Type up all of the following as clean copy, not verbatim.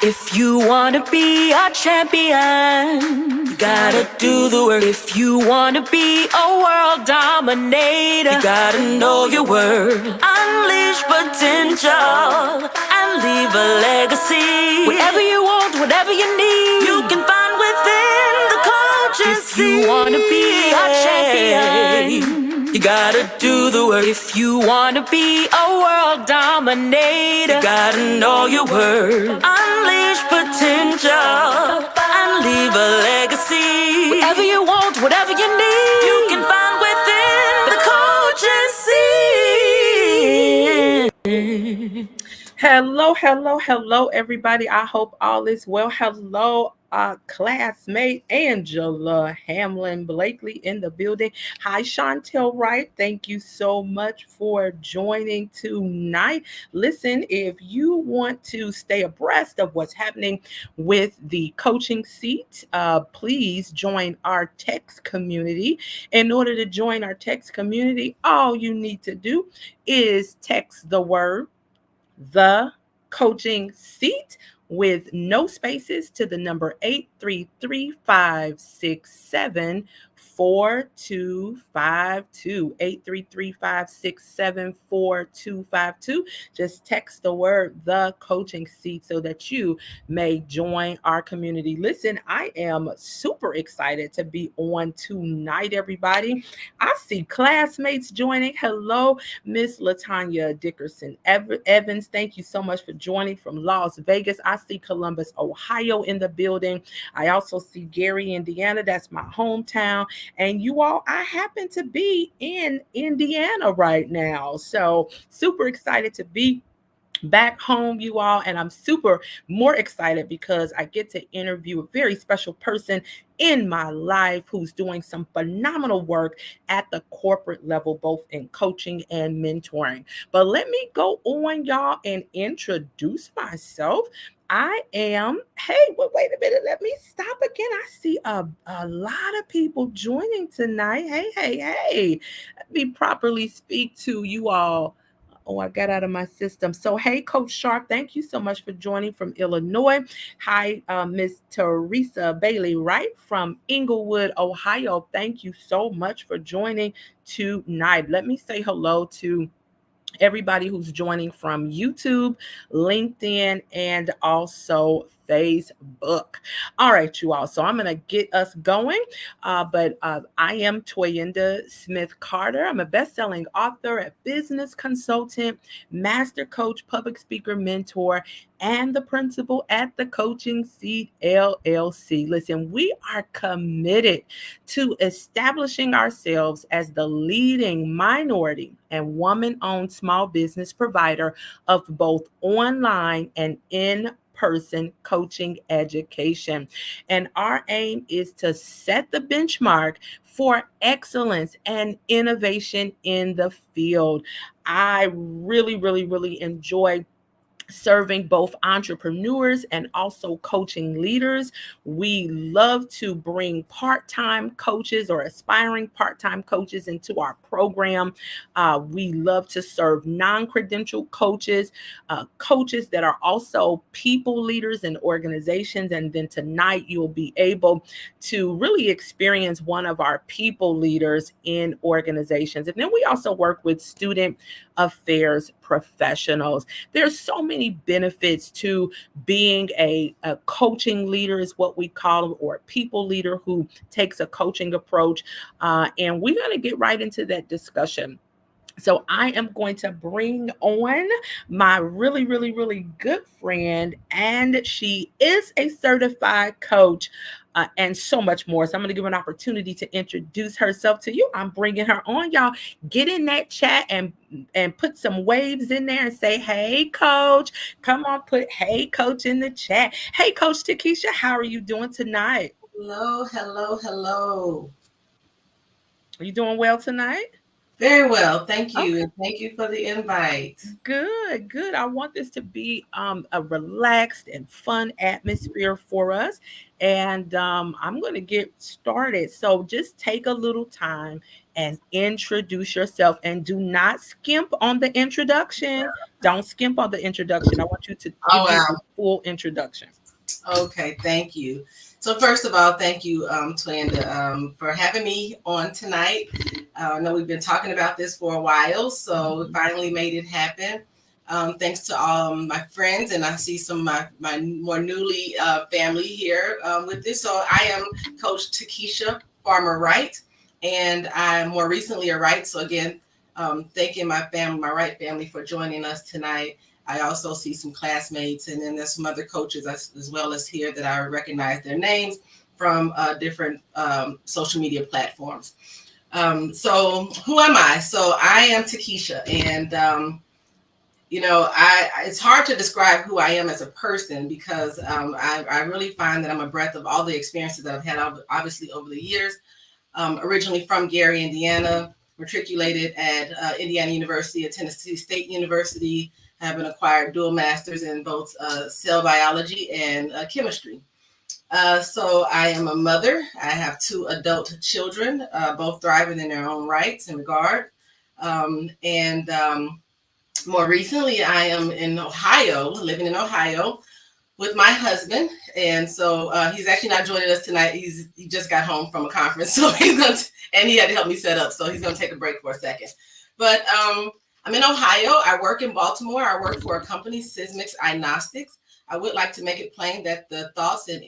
If you wanna be a champion, you gotta do the work. If you wanna be a world dominator, you gotta know your worth. Unleash potential and leave a legacy. Whatever you want, whatever you need, you can find within the coaching seat. If you wanna be a champion, you gotta do the work. If you wanna be a world dominator, you gotta know your worth. Unleash potential and leave a legacy. Whatever you want, whatever you need, you can find within the coaching seat. Hello, everybody. I hope all is well. Hello, classmate Angela Hamlin Blakely in the building. Hi, Chantel Wright. Thank you so much for joining tonight. Listen, if you want to stay abreast of what's happening with the coaching seat, please join our text community. In order to join our text community, all you need to do is text the word the coaching seat with no spaces to the number 833-567-4252. 833-567-4252. Just text the word the coaching seat so that you may join our community. Listen, I am super excited to be on tonight, everybody. I see classmates joining. Hello, Miss Latanya Dickerson Evans. Thank you so much for joining from Las Vegas. I see Columbus, Ohio in the building. I also see Gary, Indiana. That's my hometown. And you all, I happen to be in Indiana right now. So super excited to be back home, you all, and I'm super more excited because I get to interview a very special person in my life who's doing some phenomenal work at the corporate level, both in coaching and mentoring. But let me go on, y'all, and introduce myself. I am, wait a minute, let me stop again. I see a lot of people joining tonight. Hey. Let me properly speak to you all. Oh, I got out of my system. So, hey, Coach Sharp, thank you so much for joining from Illinois. Hi, Miss Teresa Bailey Wright from Inglewood, Ohio. Thank you so much for joining tonight. Let me say hello to everybody who's joining from YouTube, LinkedIn, and also Facebook. All right, you all. So I'm going to get us going. But I am Toyinda Smith Carter. I'm a best-selling author, a business consultant, master coach, public speaker, mentor, and the principal at the Coaching Seat LLC. Listen, we are committed to establishing ourselves as the leading minority and woman-owned small business provider of both online and in-person coaching education. And our aim is to set the benchmark for excellence and innovation in the field. I really enjoy serving both entrepreneurs and also coaching leaders. We love to bring part-time coaches or aspiring part-time coaches into our program. We love to serve non-credential coaches, coaches that are also people leaders in organizations. And then tonight you'll be able to really experience one of our people leaders in organizations. And then we also work with student affairs professionals. There's so many benefits to being a coaching leader, is what we call them, or a people leader who takes a coaching approach. And we're going to get right into that discussion. So I am going to bring on my really good friend, and she is a certified coach and so much more. So I'm going to give her an opportunity to introduce herself to you. I'm bringing her on. Y'all get in that chat and put some waves in there and say, hey, coach. Come on, put hey, coach in the chat. Hey, Coach Takeisha, how are you doing tonight? Hello. Are you doing well tonight? Very well. Thank you. And thank you for the invite. Good, good. I want this to be a relaxed and fun atmosphere for us. And I'm going to get started. So just take a little time and introduce yourself and do not skimp on the introduction. Don't skimp on the introduction. I want you to Oh, give you a wow. full introduction. Okay. Thank you. So, first of all, thank you, Twanda, for having me on tonight. I know we've been talking about this for a while, so we Mhm. finally made it happen. Thanks to all my friends, and I see some of my more newly family here with this. So, I am Coach Takeisha Farmer Wright, and I'm more recently a Wright. So, again, thanking my family, my Wright family, for joining us tonight. I also see some classmates, and then there's some other coaches as well as here that I recognize their names from different social media platforms. So who am I? So I am Takeisha, and it's hard to describe who I am as a person because I really find that I'm a breadth of all the experiences that I've had, obviously over the years. Originally from Gary, Indiana, matriculated at Indiana University, at Tennessee State University, having acquired dual masters in both cell biology and chemistry. So I am a mother. I have two adult children, both thriving in their own rights and regard. And more recently, I am in Ohio, living in Ohio with my husband. And so he's actually not joining us tonight. He just got home from a conference, so and he had to help me set up. So he's gonna take a break for a second. But I'm in Ohio. I work in Baltimore. I work for a company, Sysmix Agnostics. I would like to make it plain that the thoughts and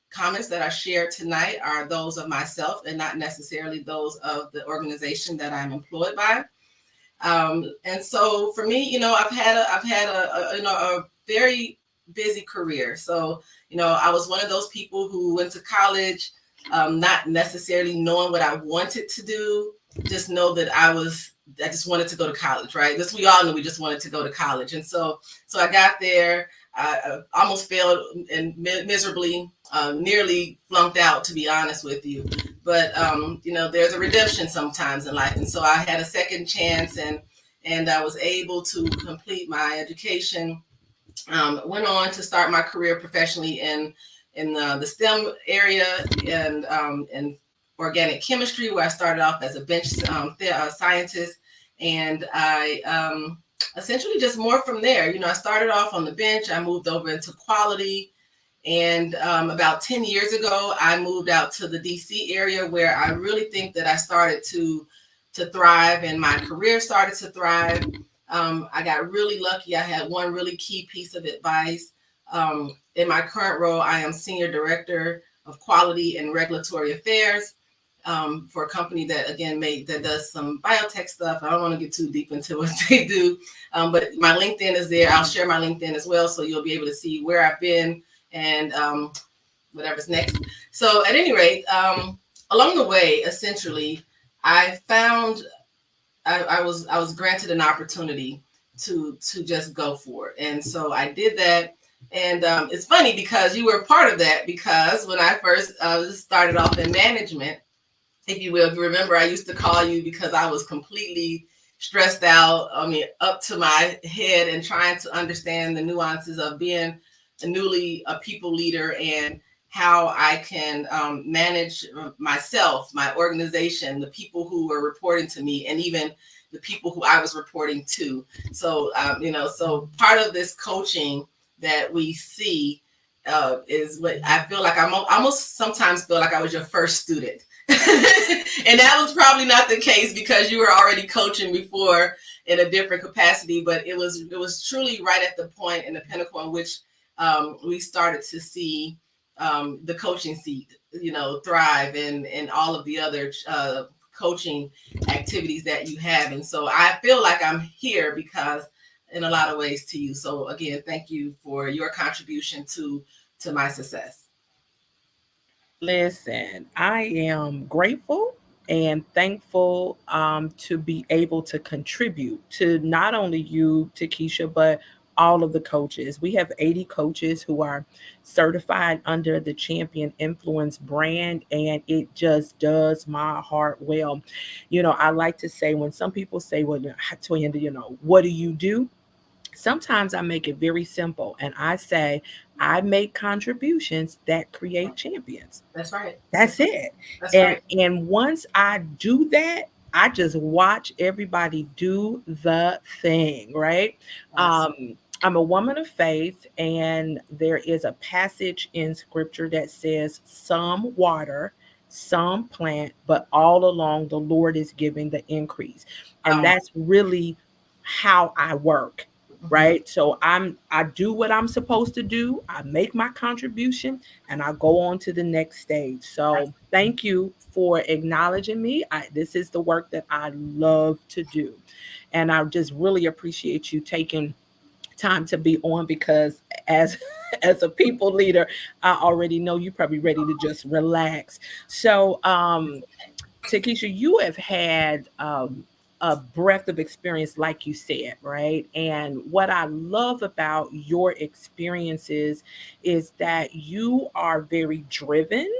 comments that I share tonight are those of myself and not necessarily those of the organization that I'm employed by. And so for me, I've had a very busy career. So I was one of those people who went to college, not necessarily knowing what I wanted to do. Just know that I just wanted to go to college, right? This we all knew we just wanted to go to college, and so I got there. I almost failed and miserably, nearly flunked out, to be honest with you. But there's a redemption sometimes in life, and so I had a second chance, and I was able to complete my education. Went on to start my career professionally in the STEM area and organic chemistry, where I started off as a bench scientist, and I essentially just more from there. I started off on the bench. I moved over into quality, and about 10 years ago, I moved out to the DC area, where I really think that I started to thrive, and my career started to thrive. I got really lucky. I had one really key piece of advice. In my current role, I am Senior Director of Quality and Regulatory Affairs for a company that, again, that does some biotech stuff. I don't want to get too deep into what they do, but my LinkedIn is there. I'll share my LinkedIn as well, so you'll be able to see where I've been and whatever's next. So at any rate, along the way, essentially, I found I was granted an opportunity to just go for it, and so I did that. And it's funny because you were part of that, because when I first started off in management, if you will, if you remember, I used to call you because I was completely stressed out. I mean, up to my head, and trying to understand the nuances of being a people leader, and how I can manage myself, my organization, the people who were reporting to me, and even the people who I was reporting to. So, so part of this coaching that we see is what I feel like. I almost sometimes feel like I was your first student. And that was probably not the case, because you were already coaching before in a different capacity, but it was truly right at the point in the pinnacle in which we started to see the coaching seat, thrive, and all of the other coaching activities that you have. And so I feel like I'm here because, in a lot of ways, to you. So again, thank you for your contribution to my success. Listen, I am grateful and thankful to be able to contribute to not only you, to Keisha, but all of the coaches. We have 80 coaches who are certified under the Champion Influence brand, and it just does my heart well. I like to say, when some people say, well, Toyinda, what do you do? Sometimes I make it very simple and I say, I make contributions that create champions. That's right. That's it. That's And right. and once I do that, I just watch everybody do the thing, right? Yes. I'm a woman of faith, and there is a passage in scripture that says, some water, some plant, but all along the Lord is giving the increase. And Um, that's really how I work. mhm. Right. So I do what I'm supposed to do. I make my contribution and I go on to the next stage. So thank you for acknowledging me. This is the work that I love to do. And I just really appreciate you taking time to be on, because as as a people leader, I already know you probably ready to just relax. So Takeisha, you have had a breadth of experience, like you said, right? And what I love about your experiences is that you are very driven,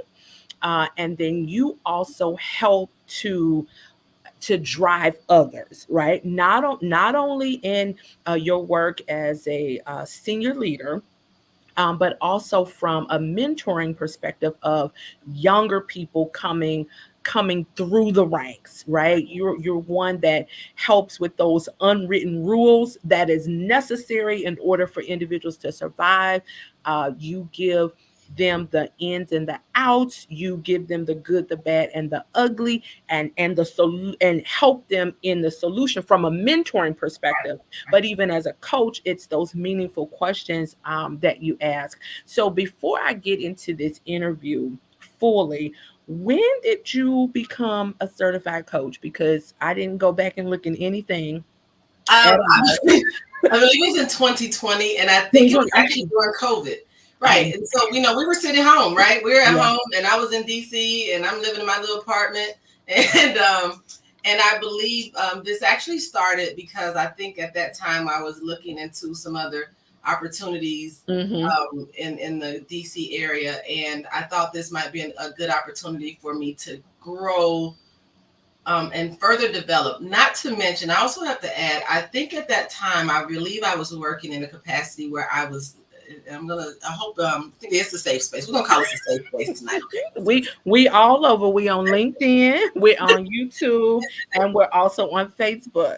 and then you also help to drive others, right? Not only in your work as a senior leader, but also from a mentoring perspective of younger people coming through the ranks, right? You're one that helps with those unwritten rules that is necessary in order for individuals to survive. You give them the ins and the outs. You give them the good, the bad, and the ugly, and and help them in the solution from a mentoring perspective. But even as a coach, it's those meaningful questions that you ask. So before I get into this interview fully, when did you become a certified coach? Because I didn't go back and look in anything at all. I believe it was in 2020, and I think it was 2020. actually Okay. during COVID. Oh, Right. And so, we were sitting home, right? We were at yeah. home, and I was in DC, and I'm living in my little apartment. And I believe this actually started because I think at that time I was looking into some other opportunities Mm-hmm. in the DC area. And I thought this might be a good opportunity for me to grow and further develop. Not to mention, I also have to add, I think at that time, I believe I was working in a capacity where I was. I hope, I think it's a safe space. We're gonna call this a safe space tonight, okay? We all over. We on LinkedIn, we're on YouTube, and we're also on Facebook.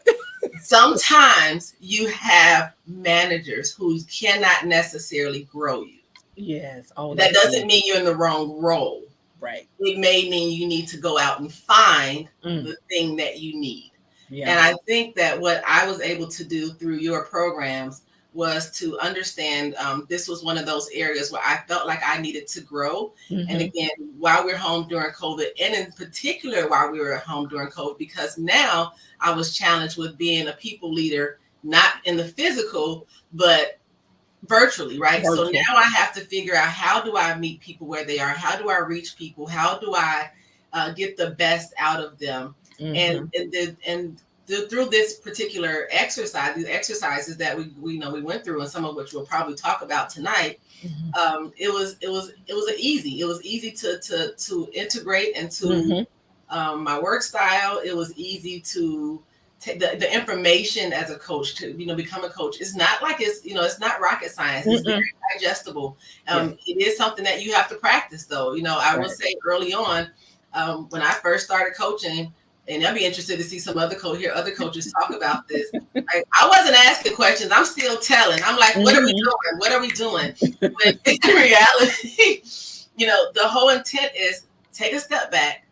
Sometimes you have managers who cannot necessarily grow you. Yes. Oh, That that's doesn't good. mean you're in the wrong role. Right. It may mean you need to go out and find Mm, the thing that you need. yeah. And I think that what I was able to do through your programs was to understand this was one of those areas where I felt like I needed to grow. And Mm-hmm. again, while we're home during COVID, and in particular while we were at home during COVID, because now I was challenged with being a people leader, not in the physical, but virtually, right? So Virtual. now I have to figure out, how do I meet people where they are? How do I reach people? How do I get the best out of them? And Mm-hmm. through this particular exercise, these exercises that we went through, and some of which we'll probably talk about tonight, it was easy to integrate into Mm-hmm. my work style. It was easy to take the information as a coach to become a coach. It's not like it's not rocket science. It's very Mm-mm. digestible. Yeah. It is something that you have to practice, though. I will Right. say early on, when I first started coaching, and I'd be interested to see some other coaches talk about this. I wasn't asking questions. I'm still telling. I'm like, what are we Mm-hmm. doing? What are we doing? But in reality, the whole intent is take a step back,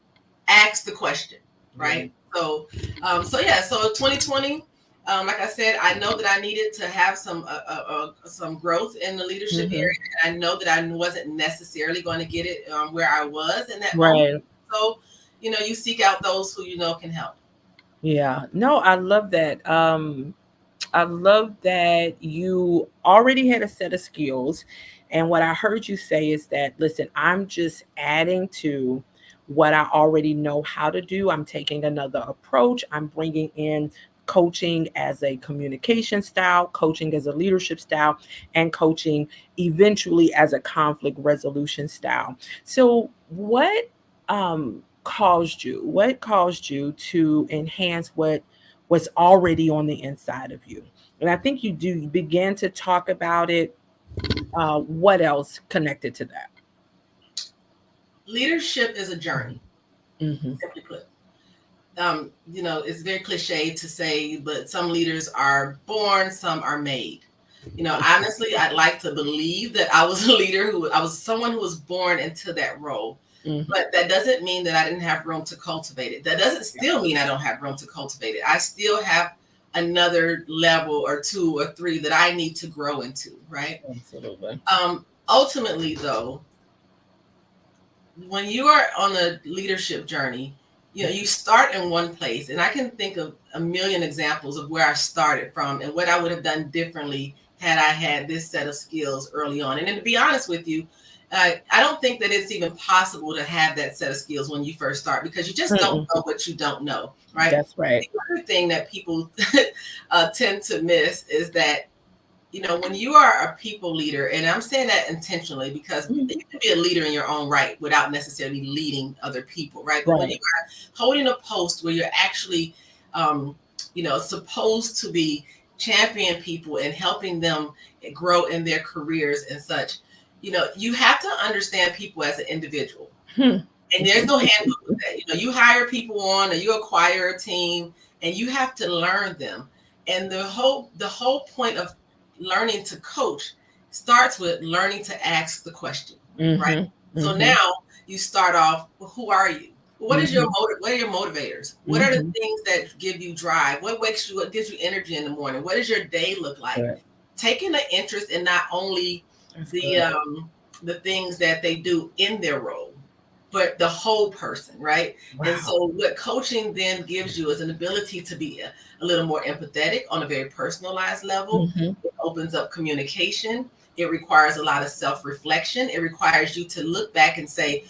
ask the question, Yeah. right? So 2020, like I said, I know that I needed to have some growth in the leadership Mm-hmm. area. And I know that I wasn't necessarily going to get it where I was in that moment. Right. So, you seek out those who can help. Yeah. No, I love that. I love that you already had a set of skills. And what I heard you say is that, listen, I'm just adding to what I already know how to do. I'm taking another approach. I'm bringing in coaching as a communication style, coaching as a leadership style, and coaching eventually as a conflict resolution style. So, what caused you to enhance what was already on the inside of you? And I think you began to talk about it. What else connected to that? Leadership is a journey, Mm-hmm. simply put. It's very cliche to say, but some leaders are born, some are made. Honestly, I'd like to believe that I was a leader I was someone who was born into that role. Mm-hmm. But that doesn't mean that I didn't have room to cultivate it. That doesn't still mean I don't have room to cultivate it. I still have another level or two or three that I need to grow into, right? Absolutely. Ultimately, though, when you are on a leadership journey, you start in one place, and I can think of a million examples of where I started from and what I would have done differently had I had this set of skills early on. And then, to be honest with you, I don't think that it's even possible to have that set of skills when you first start, because you just don't know what you don't know, right? That's right. The other thing that people tend to miss is that when you are a people leader, and I'm saying that intentionally because you can be a leader in your own right without necessarily leading other people, right? But when you are holding a post where you're actually, supposed to be championing people and helping them grow in their careers and such, you have to understand people as an individual. And there's no handbook with that. You hire people on, or you acquire a team, and you have to learn them. And the whole point of learning to coach starts with learning to ask the question, right? So now you start off, well, who are you? What is your motive? What are your motivators? What are the things that give you drive? What gives you energy in the morning? What does your day look like? Right. Taking an interest in not only the things that they do in their role, but the whole person, right? Wow. And so what coaching then gives you is an ability to be a little more empathetic on a very personalized level. It opens up communication. It requires a lot of self-reflection. It requires you to look back and say,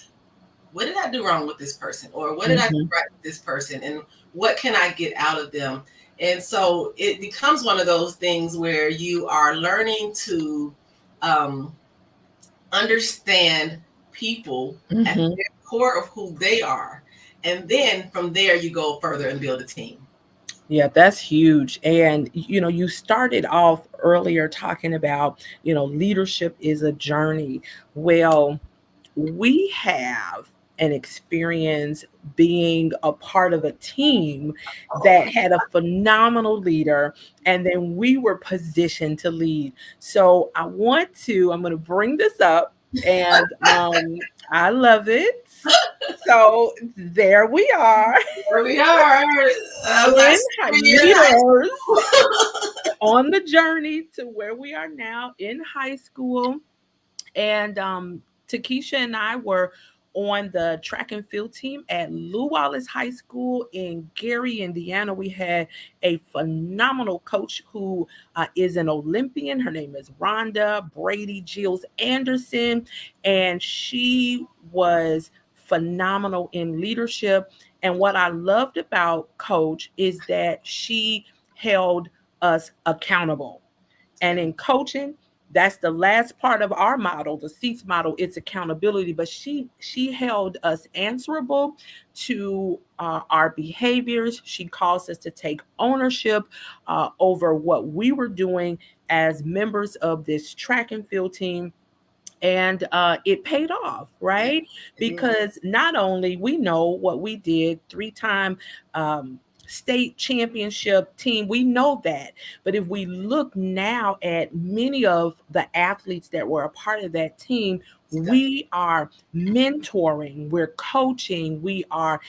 what did I do wrong with this person? Or what did I do right with this person? And what can I get out of them? And so it becomes one of those things where you are learning to understand people at the core of who they are. And then from there, you go further and build a team. Yeah, that's huge. And, you started off earlier talking about, leadership is a journey. Well, we have an experience being a part of a team that had a phenomenal leader, and then we were positioned to lead. So I'm going to bring this up, and I love it. So there we are. There we are. Leaders on the journey to where we are now in high school. And Takeisha and I were on the track and field team at Lew Wallace High School in Gary, Indiana. We had a phenomenal coach who is an Olympian. Her name is Rhonda Brady Gilles Anderson, and she was phenomenal in leadership. And what I loved about Coach is that she held us accountable. And in coaching, that's the last part of our model, the seats model. It's accountability, but she held us answerable to our behaviors. She caused us to take ownership over what we were doing as members of this track and field team. And it paid off, right? Because not only we know what we did, 3-time state championship team, we know that. But if we look now at many of the athletes that were a part of that team, we are mentoring, we're coaching, we are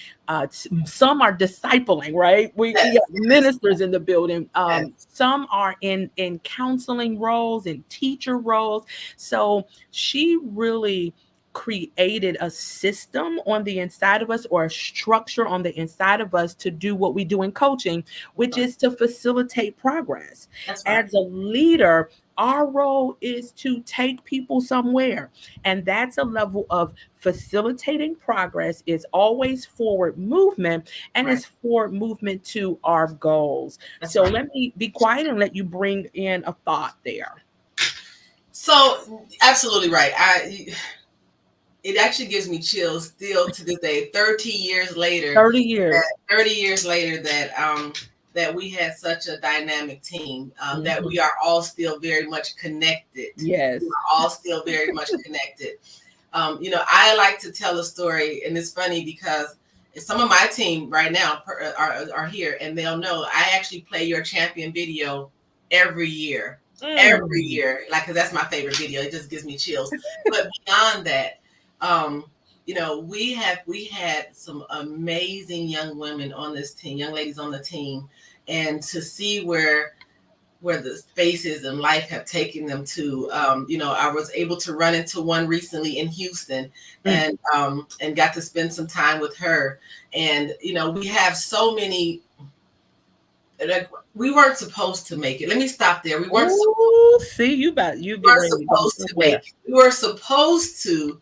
some are discipling, right? We got ministers in the building. Some are in counseling roles and teacher roles. So she really created a system on the inside of us, or a structure on the inside of us, to do what we do in coaching, which is to facilitate progress. That's right. As a leader, our role is to take people somewhere. And that's a level of facilitating progress. Is always forward movement, and Right. it's forward movement to our goals. That's So right. let me be quiet and let you bring in a thought there. So absolutely right. It actually gives me chills still to this day, 30 years later. 30 years. 30 years later that we had such a dynamic team, that we are all still very much connected. Yes. We are all still very much connected. I like to tell a story, and it's funny because some of my team right now are here, and they'll know I actually play your champion video every year. Every year, like, because that's my favorite video. It just gives me chills. But beyond that, we had some amazing young women on this team, young ladies on the team, and to see where the spaces and life have taken them to. I was able to run into one recently in Houston, and got to spend some time with her. And we have so many. Like, we weren't supposed to make it. Let me stop there. We weren't. You were supposed to make it. We were supposed to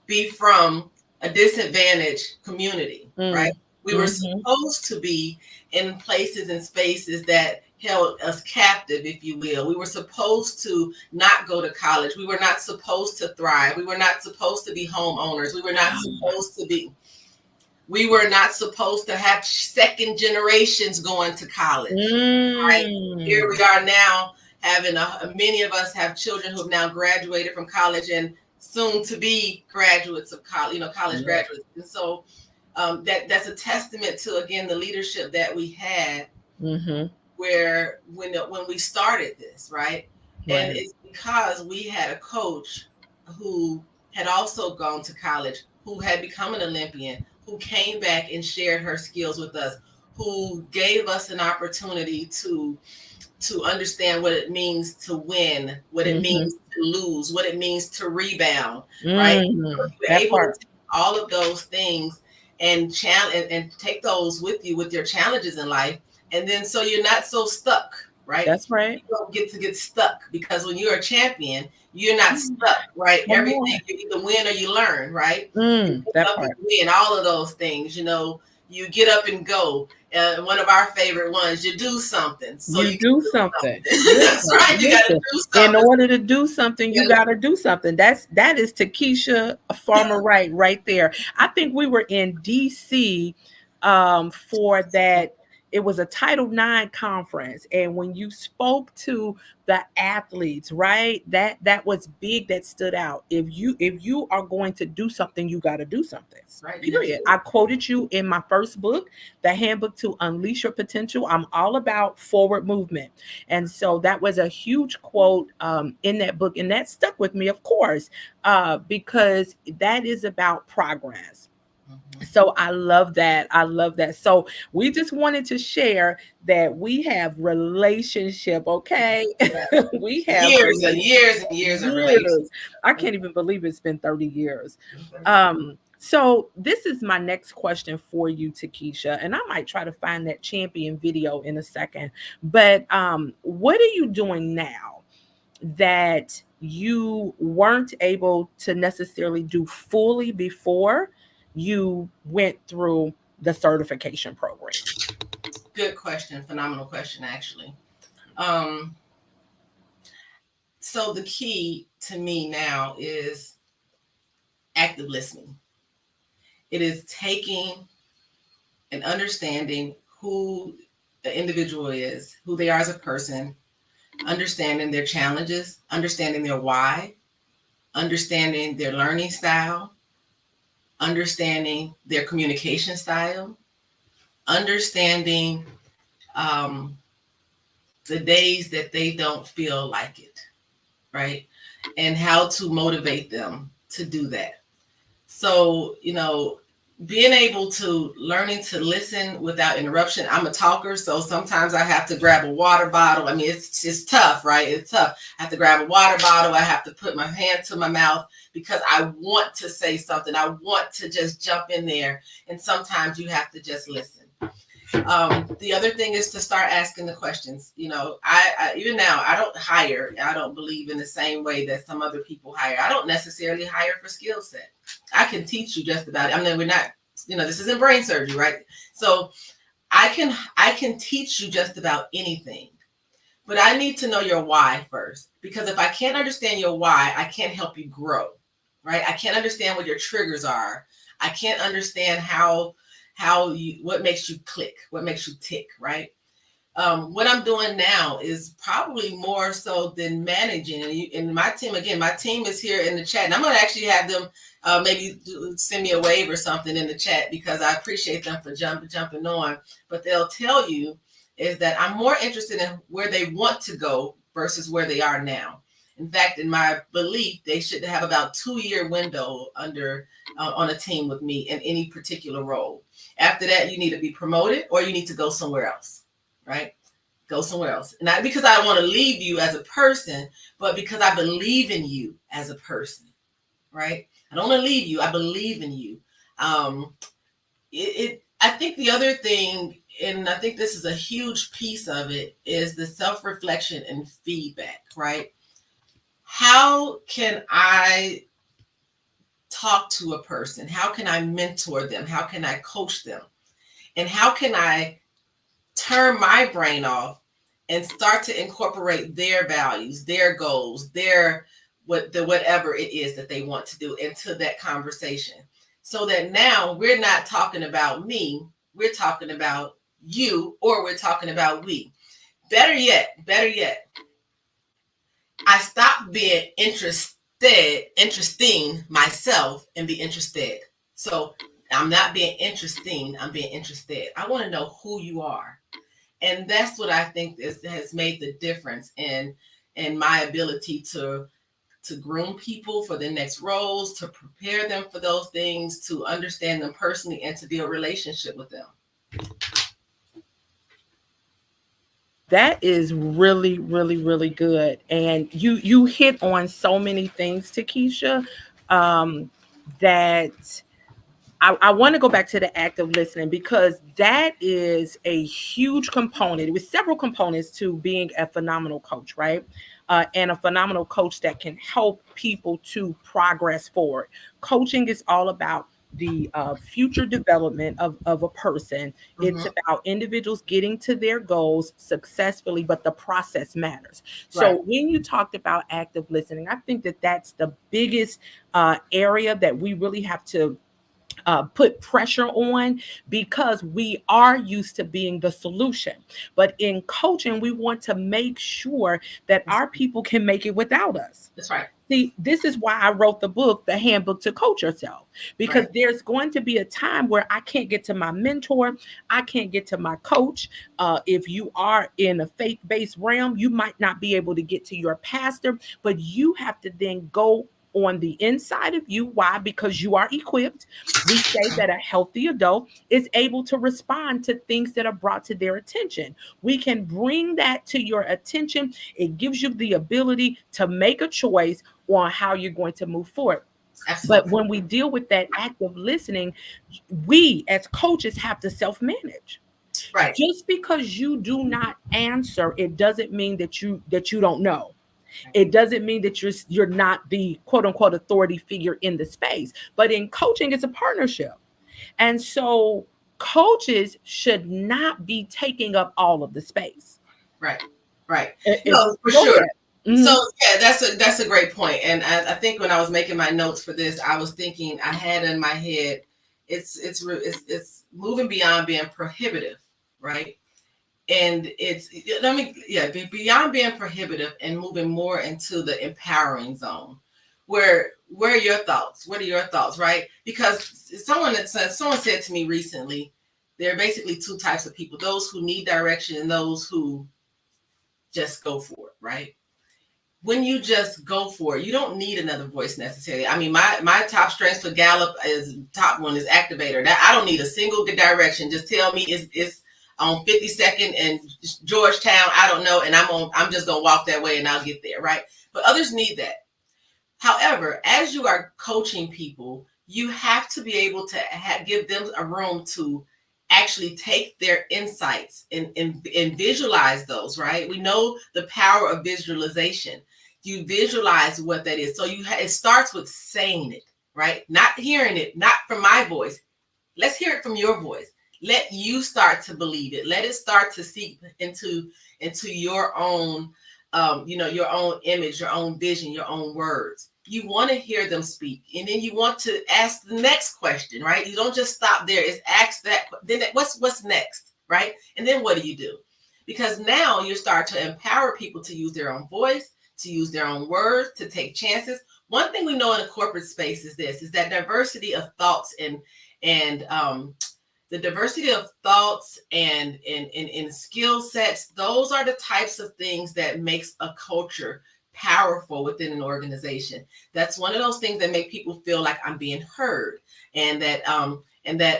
be from a disadvantaged community, right? We were supposed to be in places and spaces that held us captive, if you will. We were supposed to not go to college. We were not supposed to thrive. We were not supposed to be homeowners. We were not supposed to have second generations going to college. Right? Here we are now having many of us have children who have now graduated from college and soon to be graduates of college, college graduates. And so that's a testament to, again, the leadership that we had, where when we started this, right? And it's because we had a coach who had also gone to college, who had become an Olympian, who came back and shared her skills with us, who gave us an opportunity to understand what it means to win, what it means to lose, what it means to rebound, right? So you're able to take all of those things and take those with you with your challenges in life. And then so you're not so stuck, right? That's right. You don't get stuck, because when you're a champion, you're not stuck, right? Everything, you either win or you learn, right? You win, all of those things, you get up and go. One of our favorite ones, you do something. So you do something. That's right. You got to do something. In order to do something, you got to do something. That is Takeisha Farmer right there. I think we were in DC for that. It was a Title IX conference, and when you spoke to the athletes, right, that was big. That stood out. If you are going to do something, you got to do something. Right. Period. I quoted you in my first book, The Handbook to Unleash Your Potential. I'm all about forward movement, and so that was a huge quote in that book, and that stuck with me, of course, because that is about progress. So I love that. So we just wanted to share that we have relationship. Okay. We have years and years of relationship. I can't even believe it's been 30 years. So this is my next question for you, Takeisha, and I might try to find that champion video in a second. But what are you doing now that you weren't able to necessarily do fully before you went through the certification program? Good question. Phenomenal question, actually. So the key to me now is active listening. It is taking and understanding who the individual is, who they are as a person, understanding their challenges, understanding their why, understanding their learning style, understanding their communication style, understanding the days that they don't feel like it, right? And how to motivate them to do that. So, being able to learning to listen without interruption. I'm a talker, so sometimes I have to grab a water bottle. I mean, it's tough, right? It's tough. I have to grab a water bottle. I have to put my hand to my mouth because I want to say something. I want to just jump in there. And sometimes you have to just listen. The other thing is to start asking the questions. You know, I even now, I don't hire. I don't believe in the same way that some other people hire. I don't necessarily hire for skill set. I can teach you just about it. I mean, we're not, you know, this isn't brain surgery, right? So I can teach you just about anything, but I need to know your why first, because if I can't understand your why, I can't help you grow, right? I can't understand what your triggers are. I can't understand how you, what makes you click, what makes you tick, right? What I'm doing now is probably more so than managing. And my team, again, my team is here in the chat, and I'm going to actually have them maybe send me a wave or something in the chat, because I appreciate them for jumping on. But they'll tell you is that I'm more interested in where they want to go versus where they are now. In fact, in my belief, they should have about 2-year window under on a team with me in any particular role. After that, you need to be promoted or you need to go somewhere else, right? Go somewhere else. Not because I want to leave you as a person, but because I believe in you as a person, right? I don't want to leave you. I believe in you. I think the other thing, and I think this is a huge piece of it, is the self-reflection and feedback, right? How can I talk to a person? How can I mentor them? How can I coach them? And how can I turn my brain off and start to incorporate their values, their goals, their whatever it is that they want to do into that conversation, so that now we're not talking about me, we're talking about you, or we're talking about we. Better yet, I stop being interesting myself and be interested. So I'm not being interesting, I'm being interested. I want to know who you are. And that's what I think has made the difference in my ability to groom people for the next roles, to prepare them for those things, to understand them personally, and to build a relationship with them. That is really, really, really good. And you hit on so many things, Takeisha, that I want to go back to the active listening, because that is a huge component. It was several components to being a phenomenal coach, right? And a phenomenal coach that can help people to progress forward. Coaching is all about the future development of a person. It's Mm-hmm. about individuals getting to their goals successfully, but the process matters. So Right. when you talked about active listening, I think that that's the biggest area that we really have to put pressure on, because we are used to being the solution. But in coaching, we want to make sure that our people can make it without us. That's right. See, this is why I wrote the book, The Handbook to Coach Yourself, because Right. there's going to be a time where I can't get to my mentor, I can't get to my coach. If you are in a faith based realm, you might not be able to get to your pastor, but you have to then go on the inside of you. Why? Because you are equipped. We say that a healthy adult is able to respond to things that are brought to their attention. We can bring that to your attention. It gives you the ability to make a choice on how you're going to move forward. But Absolutely. when we deal with that active listening, we as coaches have to self manage. Right. Just because you do not answer, it doesn't mean that you don't know. It doesn't mean that you're not the quote unquote authority figure in the space. But in coaching, it's a partnership. And so coaches should not be taking up all of the space. Right. Right. It- No, for Go sure. ahead. So Mhm. yeah, that's a great point. And I think when I was making my notes for this, I was thinking, I had in my head, it's moving beyond being prohibitive, right? And it's, let me, yeah, beyond being prohibitive and moving more into the empowering zone. Where are your thoughts? What are your thoughts, right? Because someone said to me recently, there are basically two types of people: those who need direction and those who just go for it, right? when you just go for it, you don't need another voice necessarily. I mean, my top strengths for Gallup is top one is activator. That I don't need a single direction. Just tell me it's on 52nd and Georgetown. I don't know, and I'm just gonna walk that way and I'll get there, right? But others need that. However, as you are coaching people, you have to be able to give them a room to actually take their insights and visualize those, right? We know the power of visualization. You visualize what that is. So it starts with saying it, right? Not hearing it, not from my voice. Let's hear it from your voice. Let you start to believe it. Let it start to seep into your own your own image, your own vision, your own words. You want to hear them speak. And then you want to ask the next question, right? You don't just stop there. It's ask that, then what's next, right? And then what do? Because now you start to empower people to use their own voice, to use their own words, to take chances. One thing we know in a corporate space is that diversity of thoughts and the diversity of thoughts and skill sets, those are the types of things that makes a culture powerful within an organization. That's one of those things that make people feel like I'm being heard, and that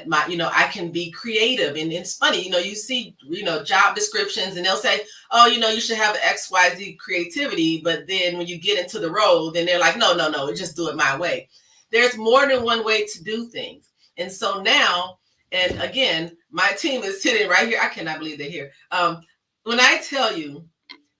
my, I can be creative. And it's funny, you see, job descriptions and they'll say, oh, you should have XYZ creativity. But then when you get into the role, then they're like, no, just do it my way. There's more than one way to do things. And so now, and again, my team is sitting right here. I cannot believe they're here. When I tell you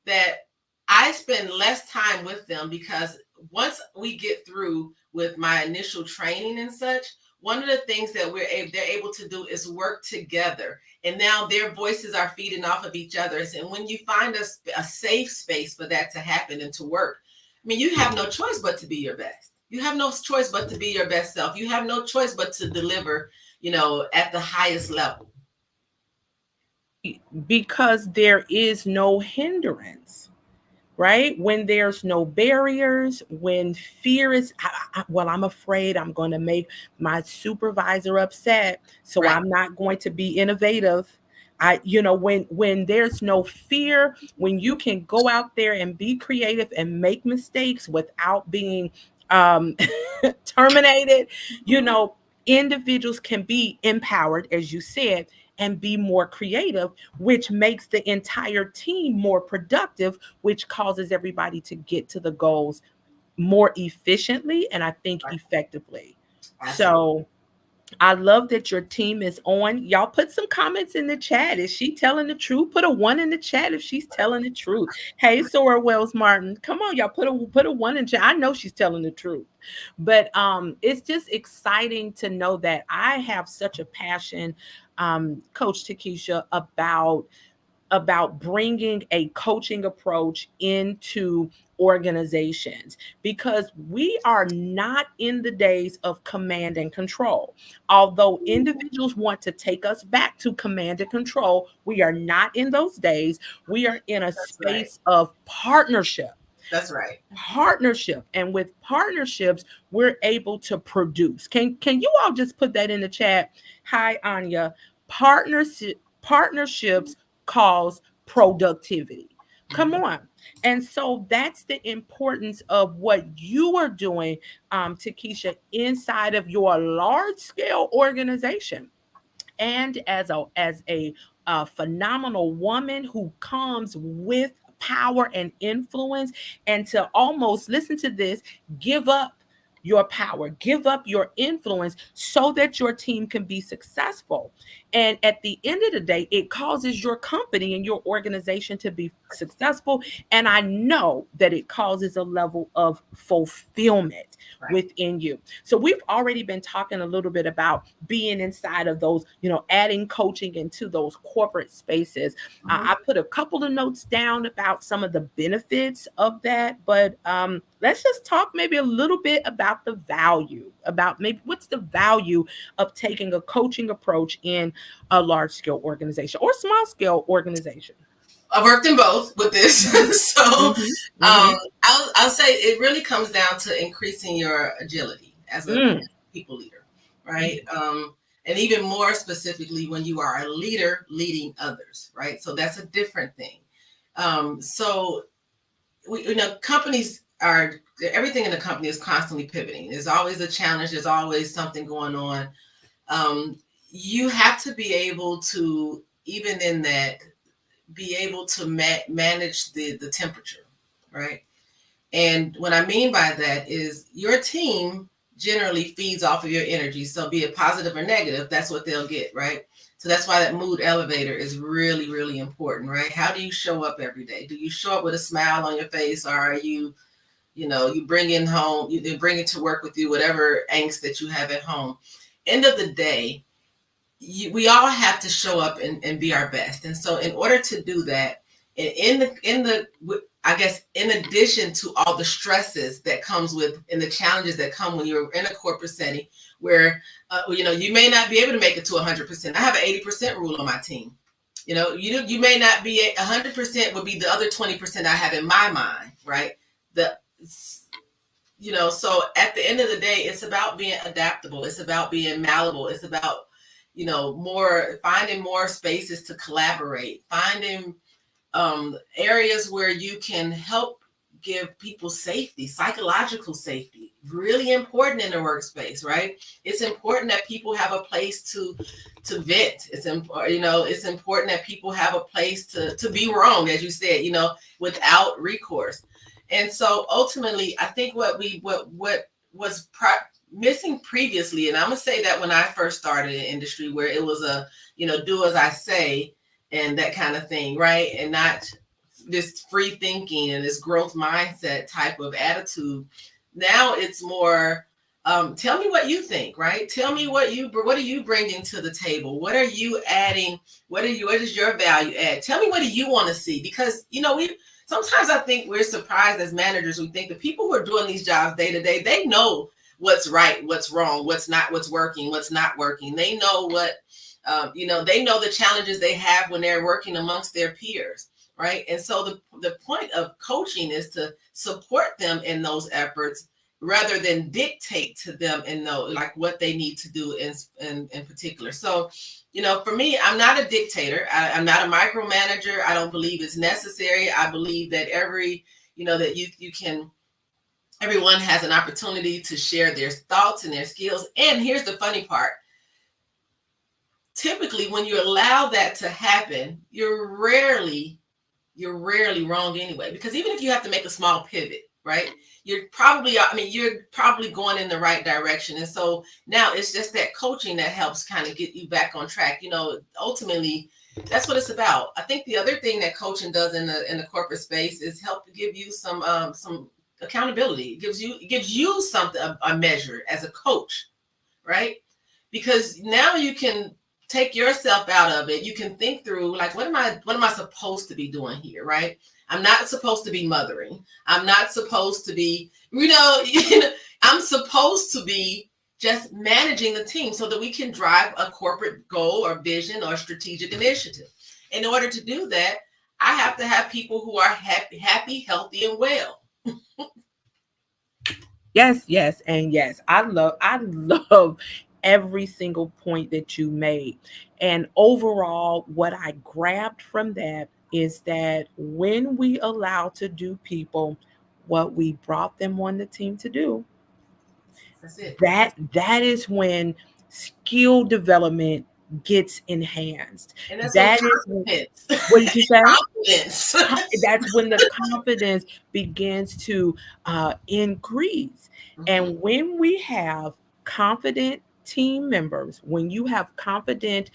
that I spend less time with them, because once we get through with my initial training and such, one of the things that they're able to do is work together. And now their voices are feeding off of each other's. And when you find a safe space for that to happen and to work, I mean, you have no choice but to be your best. You have no choice but to be your best self. You have no choice but to deliver, at the highest level. Because there is no hindrance, right? When there's no barriers, when fear is, I'm afraid I'm going to make my supervisor upset, so Right. I'm not going to be innovative. When there's no fear, when you can go out there and be creative and make mistakes without being terminated, individuals can be empowered, as you said, and be more creative, which makes the entire team more productive, which causes everybody to get to the goals more efficiently and I think effectively. Absolutely. So I love that your team is on. Y'all put some comments in the chat. Is she telling the truth? Put a 1 in the chat if she's telling the truth. Hey, Sora Wells Martin, come on, y'all, put a 1 in chat. I know she's telling the truth. But it's just exciting to know that I have such a passion, Coach Takeisha, about bringing a coaching approach into organizations, because we are not in the days of command and control. Although individuals want to take us back to command and control, we are not in those days. We are in a space of partnership. That's right. Partnership. And with partnerships, we're able to produce. Can you all just put that in the chat? Hi, Anya. Partnerships cause productivity. Come on. And so that's the importance of what you are doing, Takeisha, inside of your large scale organization. And as a phenomenal woman who comes with power and influence, and to almost, listen to this, give up your power, give up your influence so that your team can be successful. And at the end of the day, it causes your company and your organization to be successful. And I know that it causes a level of fulfillment within you. So we've already been talking a little bit about being inside of those, adding coaching into those corporate spaces. I put a couple of notes down about some of the benefits of that, but let's just talk maybe a little bit about the value, about maybe what's the value of taking a coaching approach in a large scale organization or small scale organization. I've worked in both with this. So I'll say it really comes down to increasing your agility as a people leader, right? And even more specifically when you are a leader leading others, right? So that's a different thing. So companies are, everything in the company is constantly pivoting. There's always a challenge. There's always something going on. You have to be able to, even in that, be able to manage the temperature, right? And what I mean by that is your team generally feeds off of your energy. So be it positive or negative, that's what they'll get, right? So that's why that mood elevator is really, really important, right? How do you show up every day? Do you show up with a smile on your face, or are you, you bring in home, you bring it to work with you, whatever angst that you have at home. End of the day, we all have to show up and be our best. And so in order to do that, in the I guess in addition to all the stresses that comes with and the challenges that come when you're in a corporate setting where you may not be able to make it to 100%. I have an 80% rule on my team. You may not be 100%, would be the other 20% I have in my mind, right? So at the end of the day, it's about being adaptable. It's about being malleable. It's about finding more spaces to collaborate, finding areas where you can help give people safety, psychological safety, really important in the workspace, right? It's important that people have a place to vent. It's important that people have a place to be wrong, as you said, without recourse. And so ultimately, I think what was missing previously, and I'm gonna say that when I first started in industry, where it was do as I say and that kind of thing, right? And not this free thinking and this growth mindset type of attitude. Now it's more, tell me what you think, right? Tell me what are you bringing to the table? What are you adding? What is your value add? Tell me, what do you want to see? Because, sometimes I think we're surprised as managers. We think the people who are doing these jobs day to day, they know what's right, what's wrong, what's working, what's not working. They know they know the challenges they have when they're working amongst their peers, right? And so the point of coaching is to support them in those efforts rather than dictate to them and know like what they need to do in particular. So, for me, I'm not a dictator. I'm not a micromanager. I don't believe it's necessary. I believe that everyone has an opportunity to share their thoughts and their skills. And here's the funny part. Typically, when you allow that to happen, you're rarely wrong anyway, because even if you have to make a small pivot, right, you're probably going in the right direction. And so now it's just that coaching that helps kind of get you back on track. Ultimately, that's what it's about. I think the other thing that coaching does in the corporate space is help to give you some accountability. It gives you something, a measure as a coach, right? Because now you can take yourself out of it. You can think through, like, what am I supposed to be doing here, right? I'm not supposed to be mothering. I'm not supposed to be, I'm supposed to be just managing the team so that we can drive a corporate goal or vision or strategic initiative. In order to do that, I have to have people who are happy, healthy, and well. Yes, and yes. I love every single point that you made. And overall, what I grabbed from that is that when we allow to do people what we brought them on the team to do, That's it. that is when skill development gets enhanced. And that's That is what did you say? confidence. That's when the confidence begins to increase. And when we have confident team members, when you have confident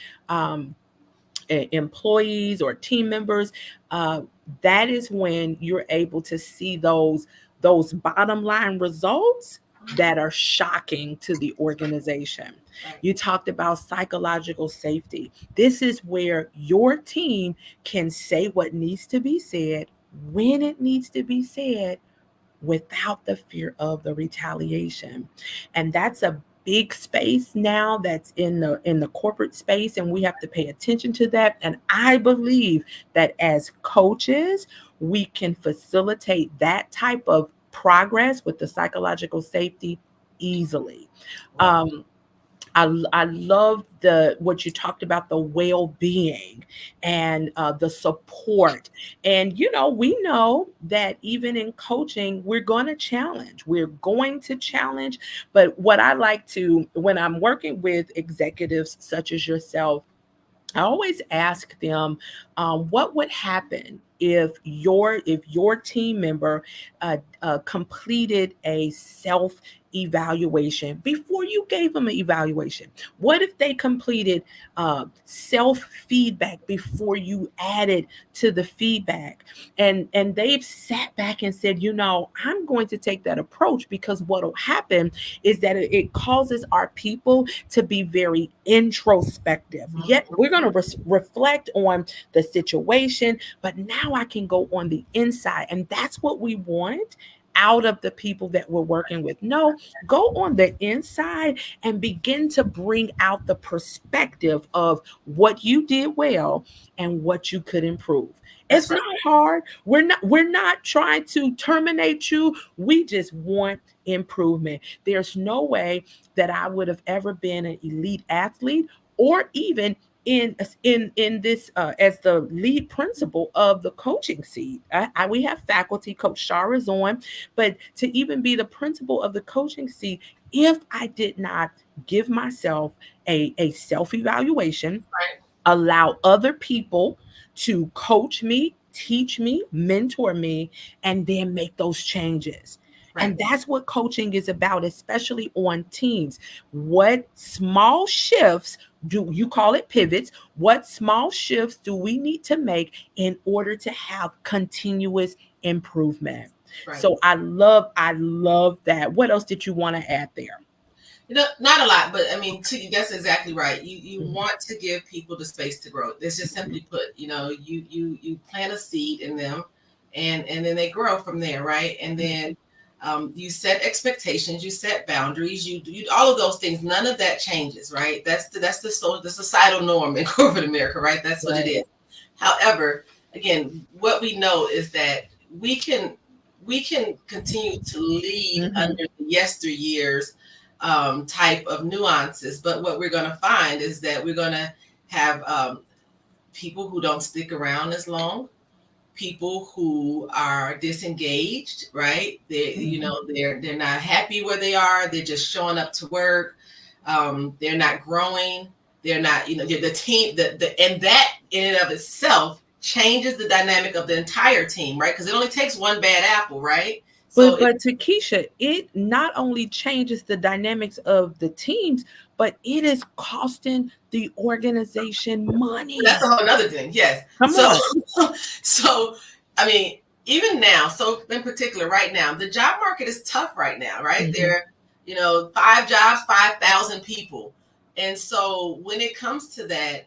employees or team members, that is when you're able to see those bottom line results that are shocking to the organization. You talked about psychological safety. This is where your team can say what needs to be said when it needs to be said without the fear of the retaliation. And that's a big space now that's in the corporate space, and we have to pay attention to that. And I believe that as coaches, we can facilitate that type of progress with the psychological safety easily. I love what you talked about, the well-being and the support. And we know that even in coaching, we're going to challenge. But what I like to, when I'm working with executives such as yourself, I always ask them, what would happen if your team member completed a self evaluation before you gave them an evaluation? What if they completed self feedback before you added to the feedback? And they've sat back and said, I'm going to take that approach, because what will happen is that it causes our people to be very introspective. Yet we're going to reflect on the situation, but now I can go on the inside. And that's what we want out of the people that we're working with. No, go on the inside and begin to bring out the perspective of what you did well and what you could improve. That's It's right. not hard. We're not trying to terminate you. We just want improvement. There's no way that I would have ever been an elite athlete, or even in this as the lead principal of the coaching seat. We have faculty. Coach Shar is on, but to even be the principal of the coaching seat, if I did not give myself a self evaluation, Right. allow other people to coach me, teach me, mentor me, and then make those changes. Right. And that's what coaching is about, especially on teams. What small shifts do you call it pivots? What small shifts do we need to make in order to have continuous improvement? Right. So I love that. What else did you want to add there? Not a lot, but I mean, that's exactly right. You Mhm. want to give people the space to grow. It's just simply put, you plant a seed in them, and then they grow from there, right? And then you set expectations, you set boundaries, you all of those things. None of that changes, right? The societal norm in corporate America, right? That's what it Right. is. However, again, what we know is that we can we can continue to lead Mhm. under the yesteryears type of nuances. But what we're going to find is that we're going to have people who don't stick around as long, people who are disengaged, right? Mhm. They're not happy where they are. They're just showing up to work. They're not growing. They're not, the team, and that in and of itself changes the dynamic of the entire team, right? Because it only takes one bad apple, right? So But Takeisha, it not only changes the dynamics of the teams, but it is costing the organization that's money. a whole other thing. Yes. Come So, on. so I mean, even now, so in particular, right now, the job market is tough right now, right? Mhm. There, 5 jobs, 5,000 people, and so when it comes to that,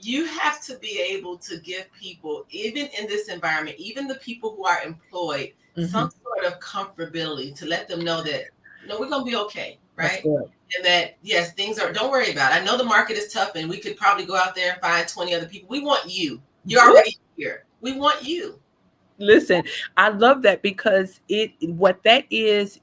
you have to be able to give people, even in this environment, even the people who are employed, some Mhm. sort of comfortability to let them know that we're going to be okay, That's right? good. And that yes, things are. Don't worry about it. I know the market is tough, and we could probably go out there and find 20 other people. We want you. You're Woo! already here. We want you. Listen, I love that, because what that is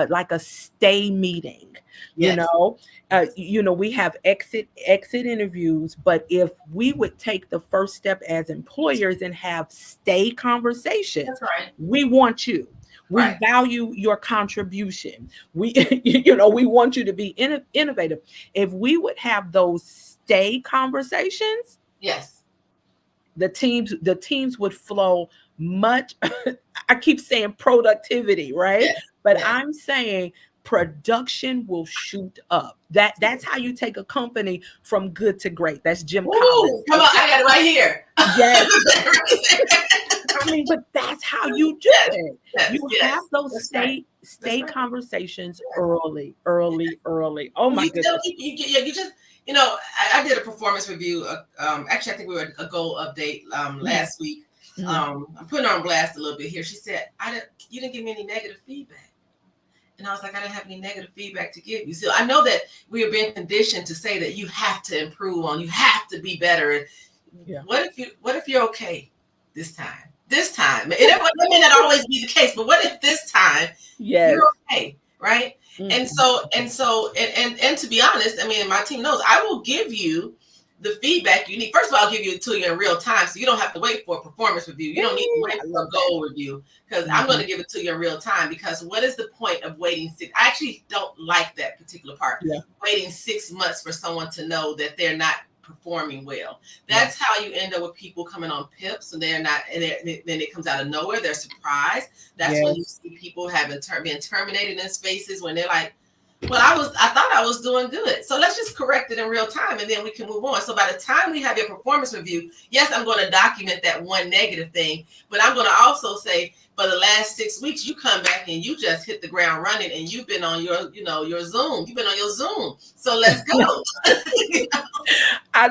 like a stay meeting. You Yes. know, Yes. we have exit interviews, but if we would take the first step as employers and have stay That's conversations, right. we want you. We Right. value your contribution. We we want you to be innovative. If we would have those stay conversations, Yes. the teams would flow much. I keep saying productivity, right? Yes. But Yes. I'm saying production will shoot up. That's how you take a company from good to great. That's Jim Collins. Ooh, come on! Okay. I got it right here. Yes. Right I mean, but that's how you do yes. it. Yes. You have Yes. those That's right. That's stay right. conversations Yes. early, early, early. Oh my You tell goodness. people you just I did a performance review. Actually, I think we were a goal update Mhm, last week. mhm. I'm putting her on blast a little bit here. She said, You didn't give me any negative feedback." And I was like, "I didn't have any negative feedback to give you." So I know that we are being conditioned to say that you have to improve on, you have to be better. Yeah. What if you're okay this time? This time, that may not always be the case, but what if this time you're Yes. okay, right? And to be honest, I mean, my team knows I will give you the feedback you need. First of all, I'll give it to you in real time, so you don't have to wait for a performance review. You don't need to wait for a goal review, because I'm going to give it to you in real time. Because what is the point of waiting I actually don't like that particular part. Yeah. Waiting 6 months for someone to know that they're not performing well. That's how you end up with people coming on PIPs, and they're not, and then it comes out of nowhere. They're surprised. That's when you see people being terminated in spaces when they're like, well, I thought I was doing good. So let's just correct it in real time, and then we can move on. So by the time we have your performance review, yes, I'm going to document that one negative thing, but I'm going to also say, for the last 6 weeks, you come back and you just hit the ground running, and you've been on your Zoom. You've been on your Zoom. So let's go.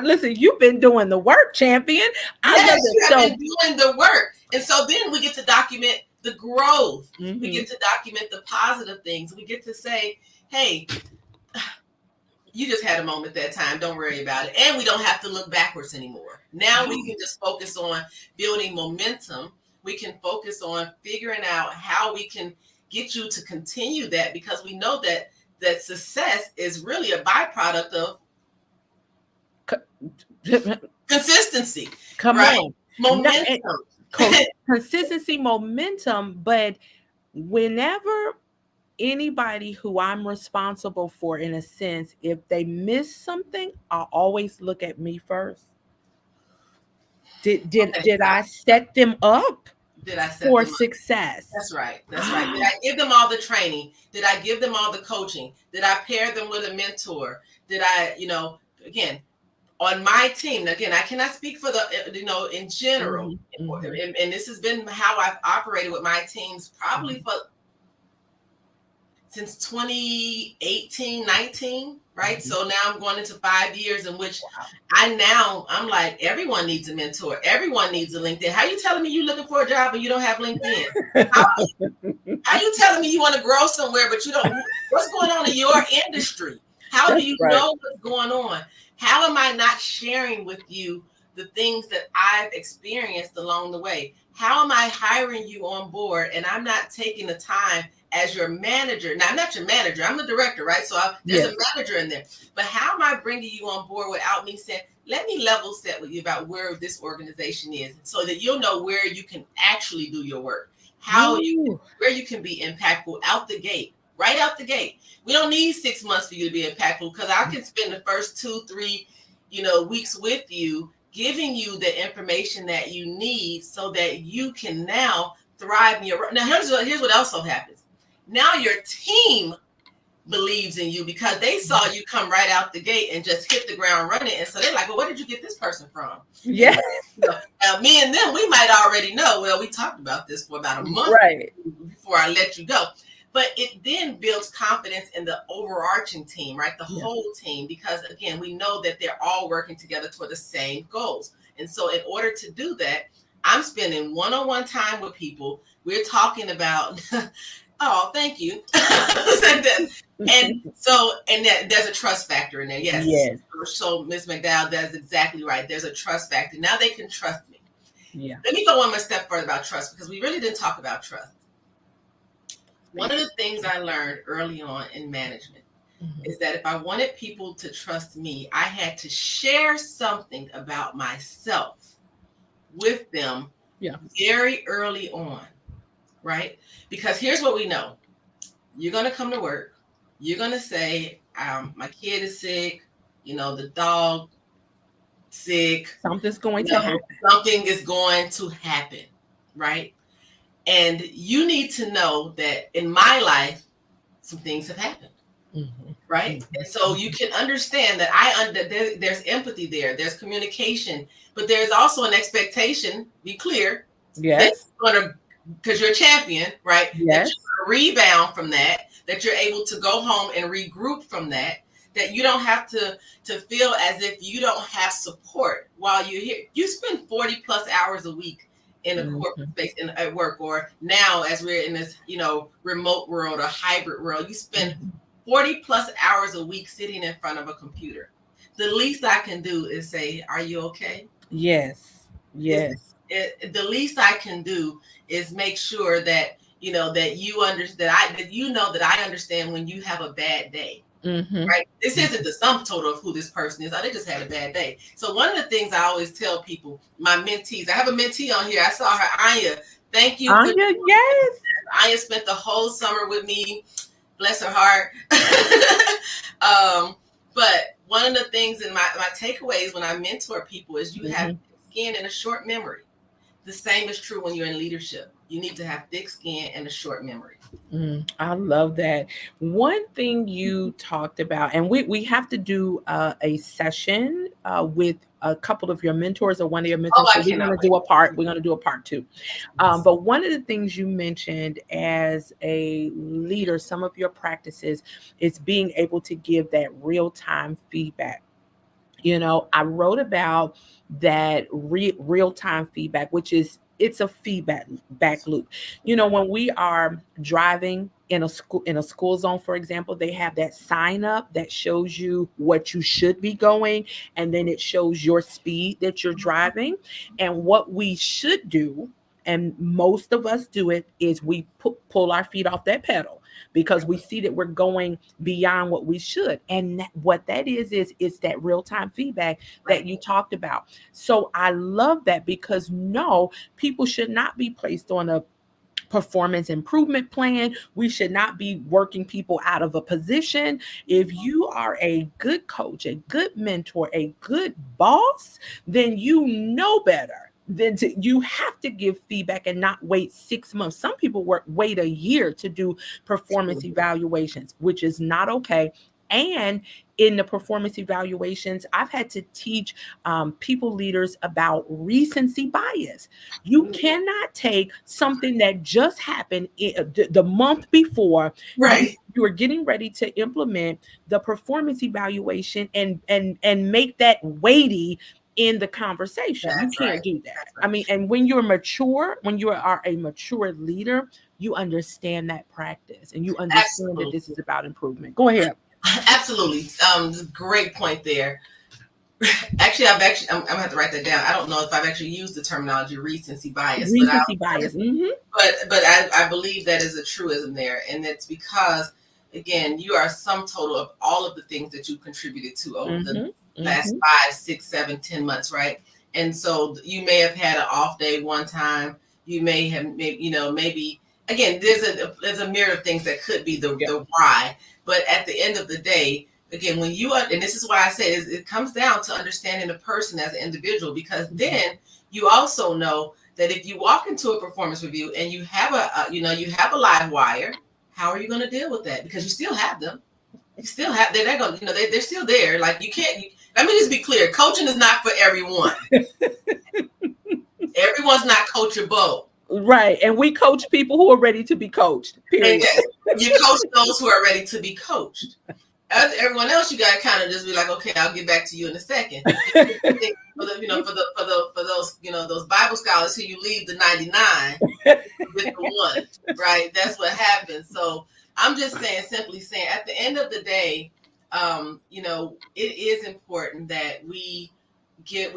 Listen, you've been doing the work, champion. Yes, you have been doing the work. And so then we get to document the growth. Mm-hmm. We get to document the positive things. We get to say, hey, you just had a moment that time. Don't worry about it. And we don't have to look backwards anymore. Now we can just focus on building momentum. We can focus on figuring out how we can get you to continue that, because we know that success is really a byproduct of consistency. Come on. Momentum. Consistency, momentum. But whenever anybody who I'm responsible for, in a sense, if they miss something, I'll always look at me first. Did I set them up for success? That's right. Did I give them all the training? Did I give them all the coaching? Did I pair them with a mentor? Did I, again, on my team, again, I cannot speak for in general. Mm-hmm. And this has been how I've operated with my teams probably since 2018, 19, right? Mm-hmm. So now I'm going into 5 years in which I'm like, everyone needs a mentor. Everyone needs a LinkedIn. How you telling me you're looking for a job and you don't have LinkedIn? How you telling me you want to grow somewhere, but you don't? What's going on in your industry? How do you know what's going on? How am I not sharing with you the things that I've experienced along the way? How am I hiring you on board and I'm not taking the time as your manager? Now, I'm not your manager. I'm the director, right? So there's a manager in there. But how am I bringing you on board without me saying, let me level set with you about where this organization is, so that you'll know where you can actually do your work, where you can be impactful out the gate. Right out the gate. We don't need 6 months for you to be impactful, because I can spend the first 2-3, weeks with you, giving you the information that you need so that you can now thrive in your. Now, here's what also happens. Now your team believes in you because they saw you come right out the gate and just hit the ground running. And so they're like, well, where did you get this person from? Yeah. Now, me and them, we might already know. Well, we talked about this for about a month before I let you go. But it then builds confidence in the overarching team, right? The whole team, because again, we know that they're all working together toward the same goals. And so in order to do that, I'm spending one-on-one time with people. We're talking about, oh, thank you. and there's a trust factor in there. Yes. So Ms. McDowell, that's exactly right. There's a trust factor. Now they can trust me. Yeah. Let me go one more step further about trust, because we really didn't talk about trust. One of the things I learned early on in management is that if I wanted people to trust me, I had to share something about myself with them very early on, right? Because here's what we know. You're going to come to work. You're going to say, my kid is sick, the dog sick. Something's going to happen. Something is going to happen, right? And you need to know that in my life, some things have happened, right? Mm-hmm. And so you can understand that there's empathy there. There's communication, but there's also an expectation, be clear. Yes. Because you're a champion, right? Yes. That you're going to rebound from that you're able to go home and regroup from that you don't have to feel as if you don't have support while you're here. You spend 40 plus hours a week in a corporate space at work, or now as we're in this, remote world or hybrid world, you spend 40 plus hours a week sitting in front of a computer. The least I can do is say, are you okay? Yes. The least I can do is make sure that, that you understand, that I understand when you have a bad day. Mm-hmm. Right? This isn't the sum total of who this person is. Oh, they just had a bad day. So one of the things I always tell people, my mentees, I have a mentee on here. I saw her, Anya. Thank you. Anya, yes. Anya spent the whole summer with me. Bless her heart. But one of the things in my takeaways when I mentor people is you have skin and a short memory. The same is true when you're in leadership. You need to have thick skin and a short memory. I love that. One thing you talked about, and we have to do a session with a couple of your mentors or one of your mentors. So we're going to do a part. We're going to do a part 2. But one of the things you mentioned as a leader, some of your practices is being able to give that real-time feedback. I wrote about that real-time feedback, which is it's a feedback loop. When we are driving in a school zone, for example, they have that sign up that shows you what you should be going, and then it shows your speed that you're driving. And what we should do, and most of us do it, is we pull our feet off that pedal because we see that we're going beyond what we should. And what that is it's that real-time feedback that you talked about. So I love that, because no, people should not be placed on a performance improvement plan. We should not be working people out of a position. If you are a good coach, a good mentor, a good boss, then you know better than you have to give feedback and not wait 6 months. Some people wait a year to do performance evaluations, which is not okay. And in the performance evaluations, I've had to teach people leaders about recency bias. You cannot take something that just happened the month before, right? You are getting ready to implement the performance evaluation and make that weighty in the conversation. You can't do that. I mean, and when you're mature, when you are a mature leader, you understand that practice and you understand that this is about improvement. Go ahead. Absolutely. Great point there. Actually, I'm gonna have to write that down. I don't know if I've actually used the terminology recency bias. Recency bias. But I believe that is a truism there, and it's because, again, you are a sum total of all of the things that you contributed to over the last 5, 6, 7, 10 months, right? And so you may have had an off day one time. You may have, maybe again, there's a myriad of things that could be the why. But at the end of the day, again, when you are, and this is why I say it comes down to understanding the person as an individual, because then you also know that if you walk into a performance review and you have a live wire, how are you going to deal with that? Because you still have them. You still have, they're going, they're still there. Like you can't, let me just be clear. Coaching is not for everyone. Everyone's not coachable. Right. And we coach people who are ready to be coached. Period. You coach those who are ready to be coached. Everyone else, you gotta kind of just be like, okay, I'll get back to you in a second. For those Bible scholars who you leave the 99 with the 1, right? That's what happens. So I'm just simply saying, at the end of the day, it is important that we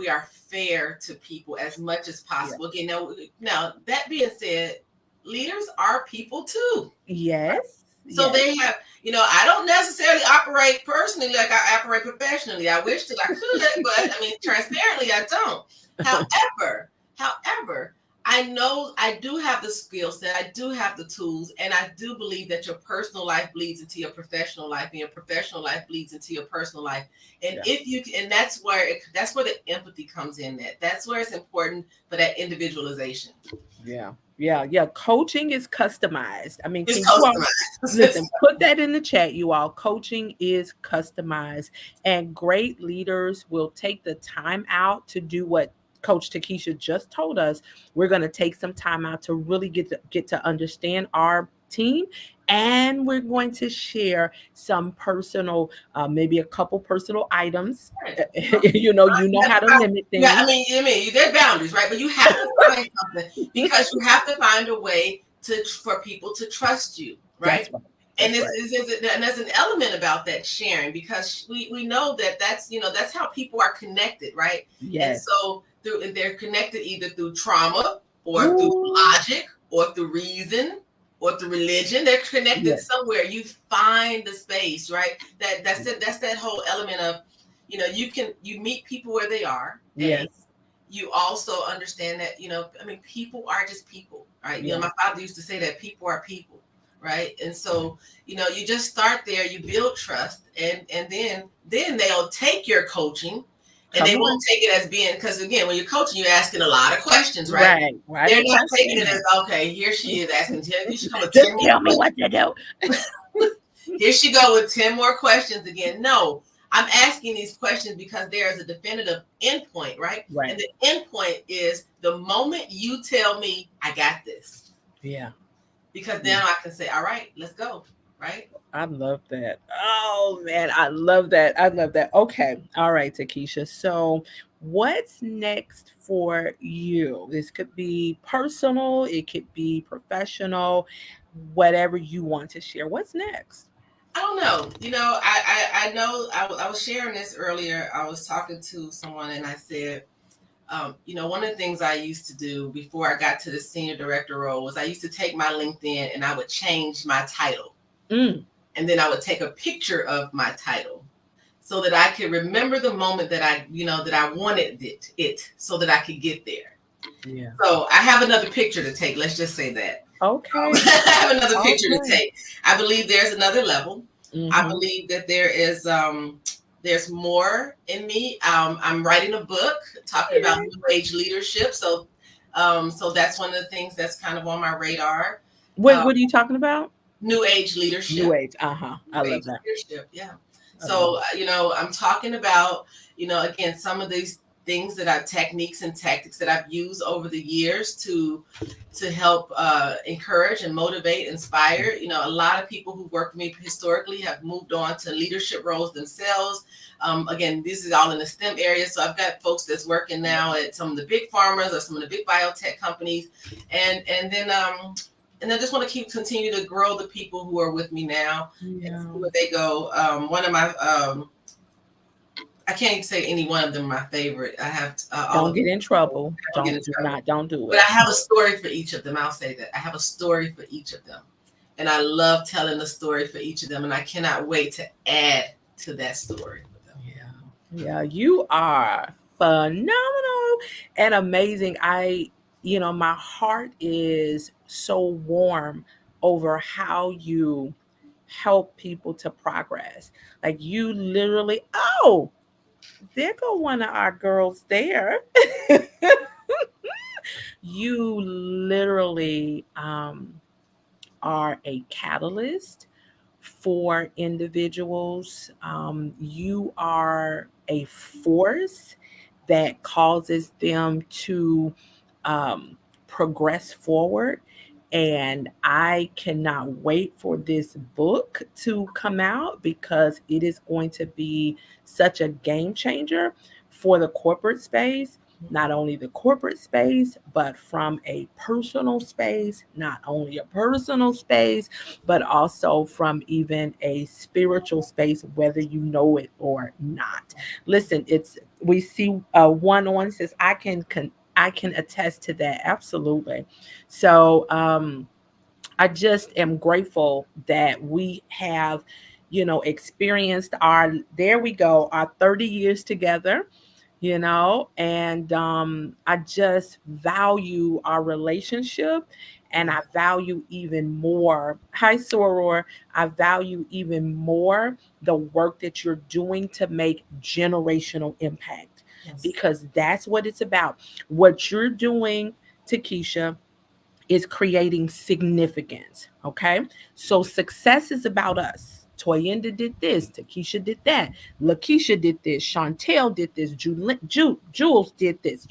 are fair to people as much as possible. Yeah. Again, now that being said, leaders are people too. Yes. So they have, I don't necessarily operate personally like I operate professionally. I wish that I could, but I mean, transparently, I don't. However, I know I do have the skill set. I do have the tools, and I do believe that your personal life bleeds into your professional life, and your professional life bleeds into your personal life. And that's where the empathy comes in. That's where it's important for that individualization. Yeah. Coaching is customized. I mean, it's customized. Listen, put that in the chat, you all. Coaching is customized, and great leaders will take the time out to do what Coach Takeisha just told us. We're going to take some time out to really get to understand our team, and we're going to share some personal, maybe a couple personal items. You know how to limit things. Yeah, I mean, there's boundaries, right? But you have to find something, because you have to find a way for people to trust you, right? And there's an element about that sharing, because we know that's how people are connected, right? Yes. And so they're connected either through trauma or through logic or through reason, or through religion. They're connected Yes. somewhere. You find the space, right? That's it. That's that whole element of, you meet people where they are. Yes. You also understand that, I mean, people are just people, right? Yeah. My father used to say that people are people, right? And so, you just start there, you build trust, and then they'll take your coaching, and Come they on. won't take it as being, because again, when you're coaching, you're asking a lot of questions, right? Right. Right. They're Ain't not taking questioning it that. as, okay, here she is asking 10, you should come with Just 10 more tell me questions. what to do. Here she go with 10 more questions again. No, I'm asking these questions because there is a definitive endpoint, right? Right. And the endpoint is the moment you tell me I got this. Yeah. Because then I can say, all right, let's go. Right. I love that. Oh man, I love that. I love that. Okay. All right, Takeisha. So what's next for you? This could be personal, it could be professional, whatever you want to share. What's next? I don't know. I know I was sharing this earlier. I was talking to someone and I said, one of the things I used to do before I got to the senior director role was I used to take my LinkedIn and I would change my title. And then I would take a picture of my title so that I could remember the moment that I wanted it so that I could get there. Yeah. So I have another picture to take. Let's just say that. Okay. I have another picture to Okay. take. I believe there's another level. I Mhm. believe that there's more in me. I'm writing a book talking about new age leadership. So that's one of the things that's kind of on my radar. What are you talking about? New age leadership. New age. Uh-huh. I New love age that. leadership. Yeah. I love So, I'm talking about, again, some of these things techniques and tactics that I've used over the years to help encourage and motivate, inspire. A lot of people who worked with me historically have moved on to leadership roles themselves. Again, this is all in the STEM area. So I've got folks that's working now at some of the big pharmas or some of the big biotech companies. And I just want to continue to grow the people who are with me now and see where they go. One of my I can't say any one of them my favorite. I have all Don't of get them. in trouble. Don't get Don't in do trouble. not don't do But it. I have a story for each of them. I'll say that. I have a story for each of them. And I love telling the story for each of them. And I cannot wait to add to that story with them. Yeah. Yeah, you are phenomenal and amazing. My heart is so warm over how you help people to progress. Like you literally, oh, there go one of our girls there. You literally are a catalyst for individuals. You are a force that causes them to um, progress forward. And I cannot wait for this book to come out because it is going to be such a game changer for the corporate space, not only the corporate space, but from a personal space, not only a personal space, but also from even a spiritual space, whether you know it or not. Listen, it's we see one on says I can attest to that absolutely. So I just am grateful that we have, experienced our there we go our 30 years together, and I just value our relationship, and I value even more, hi Soror, I value even more the work that you're doing to make generational impact, Yes. because that's what it's about. What you're doing, Takeisha, is creating significance. Okay. So success is about us. Toyinda did this, Takeisha did that, Lakeisha did this, Chantel did this, Jules did this,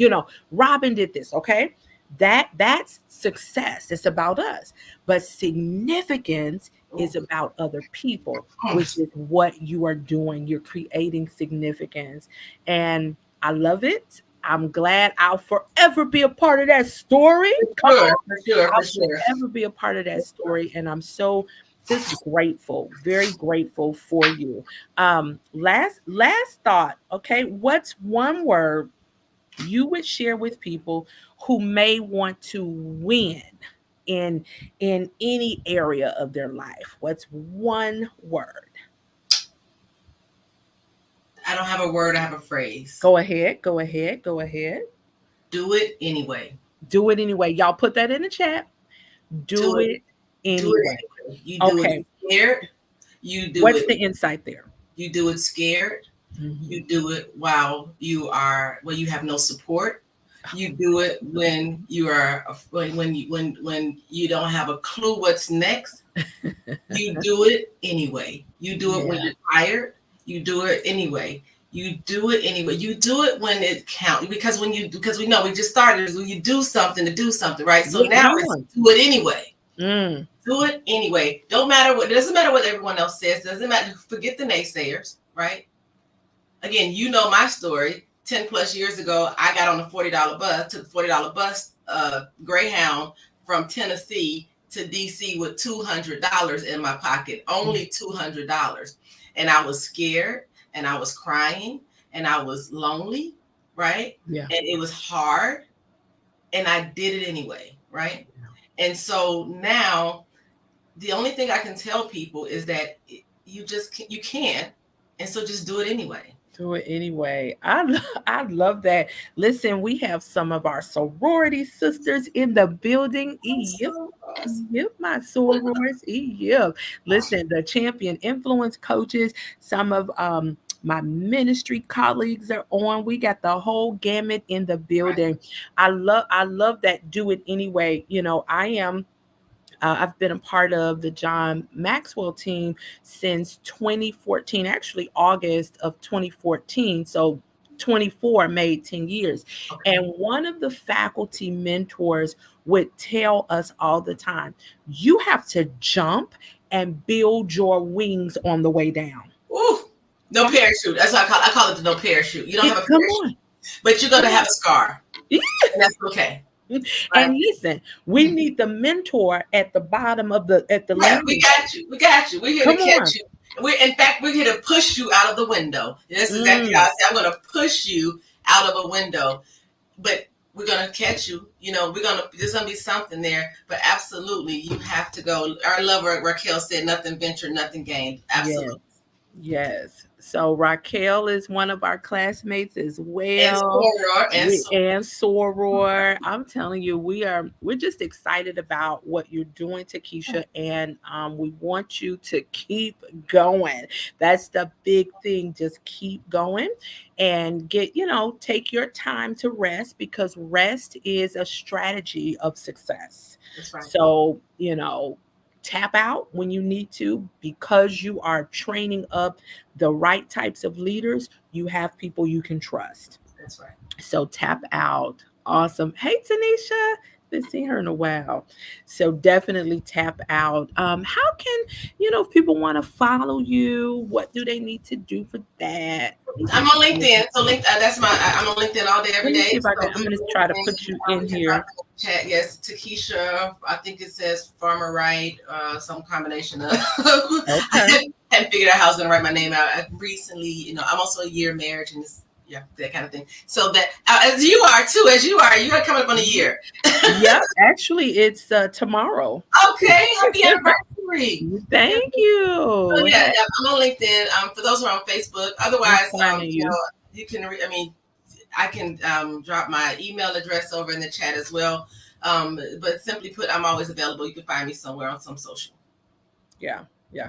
Robin did this. Okay. That's success. It's about us. But significance is about other people, which is what you are doing. You're creating significance. And I love it. I'm glad I'll forever be a part of that story. Come Sure, on. for sure, for I'll sure. forever be a part of that story. And I'm so just grateful, very grateful for you. Last thought. Okay. What's one word you would share with people who may want to win? in any area of their life, what's one word? I don't have a word, I have a phrase. Go ahead, go ahead, go ahead. Do it anyway. Do it anyway. Y'all put that in the chat. Do Do it. it Do it anyway. anyway. You do Okay. it scared. You do What's it. the insight there? You do it scared. Mhm. You do it while you have no support. You do it when you are when you don't have a clue what's next. You do it anyway. You do it when Yeah. you're tired. You do it anyway. You do it anyway. You do it when it counts because because we know we just started. When you do something to do something, right? So Yeah, now come it's on. do it anyway. Mm. Do it anyway. Don't matter what. It doesn't matter what everyone else says. It doesn't matter. Forget the naysayers, right? Again, you know my story. 10 plus years ago, I got on a $40 bus, took the $40 bus, Greyhound from Tennessee to DC with $200 in my pocket, only $200. And I was scared and I was crying and I was lonely, right? Yeah. And it was hard and I did it anyway, right? And so now the only thing I can tell people is that you can, and so just do it anyway. Do it anyway. I love that. Listen, we have some of our sorority sisters in the building. Yep. Yep, my sorors. Yep. Listen, the champion influence coaches, some of my ministry colleagues are on. We got the whole gamut in the building. I love that do it anyway. I've been a part of the John Maxwell team since 2014, actually August of 2014. So 24 made 10 years. Okay. And one of the faculty mentors would tell us all the time, you have to jump and build your wings on the way down. Ooh, no parachute. That's what I call it the no parachute. You don't have a Come parachute, on. but you're gonna have a scar. Yeah. And that's okay. Right? And listen, we need the mentor at the bottom of the Yeah, we landing. got you. We got you. We're here Come to catch on. you. We're here to push you out of the window. And that's exactly how I say I'm gonna push you out of a window. But we're gonna catch you. There's gonna be something there. But absolutely, you have to go. Our lover Raquel said, "Nothing ventured, nothing gained." Absolutely. Yes. So Raquel is one of our classmates as And well. soror And soror. I'm telling you, we're just excited about what you're doing, Takeisha, and we want you to keep going. That's the big thing. Just keep going and take your time to rest, because rest is a strategy of success. That's right. So, tap out when you need to, because you are training up the right types of leaders. You have people you can trust. That's right. So tap out. Awesome. Hey, Tanisha. Been seeing her in a while. So definitely tap out. How can, if people want to follow you, what do they need to do for that? I'm on LinkedIn. So I'm on LinkedIn all day, every Let me day. see if I'm going to try to put you in here. Chat, yes, Takeisha. I think it says Farmer Wright, some combination of. Okay. I hadn't figured out how I was going to write my name out. I recently, I'm also a year marriage and that kind of thing. So that as you are coming up on a year. Yeah, actually, it's tomorrow. Okay, happy anniversary! Thank you. So yeah, I'm on LinkedIn. For those who are on Facebook, otherwise, you can. I can drop my email address over in the chat as well. But simply put, I'm always available. You can find me somewhere on some social. Yeah. Okay,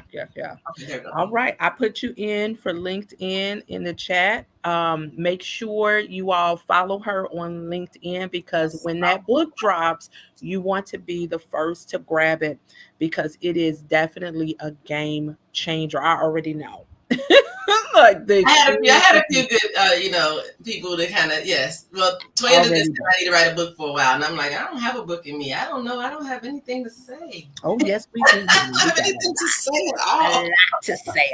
there we go. All right. I put you in for LinkedIn in the chat. Make sure you all follow her on LinkedIn, because when that book drops, you want to be the first to grab it, because it is definitely a game changer. I already know. I had a few good, people to kind of, yes. Well, Toya just said I need to write a book for a while. And I'm like, I don't have a book in me. I don't know. I don't have anything to say. Oh, yes, we do. I don't have anything to say at all. A lot to say.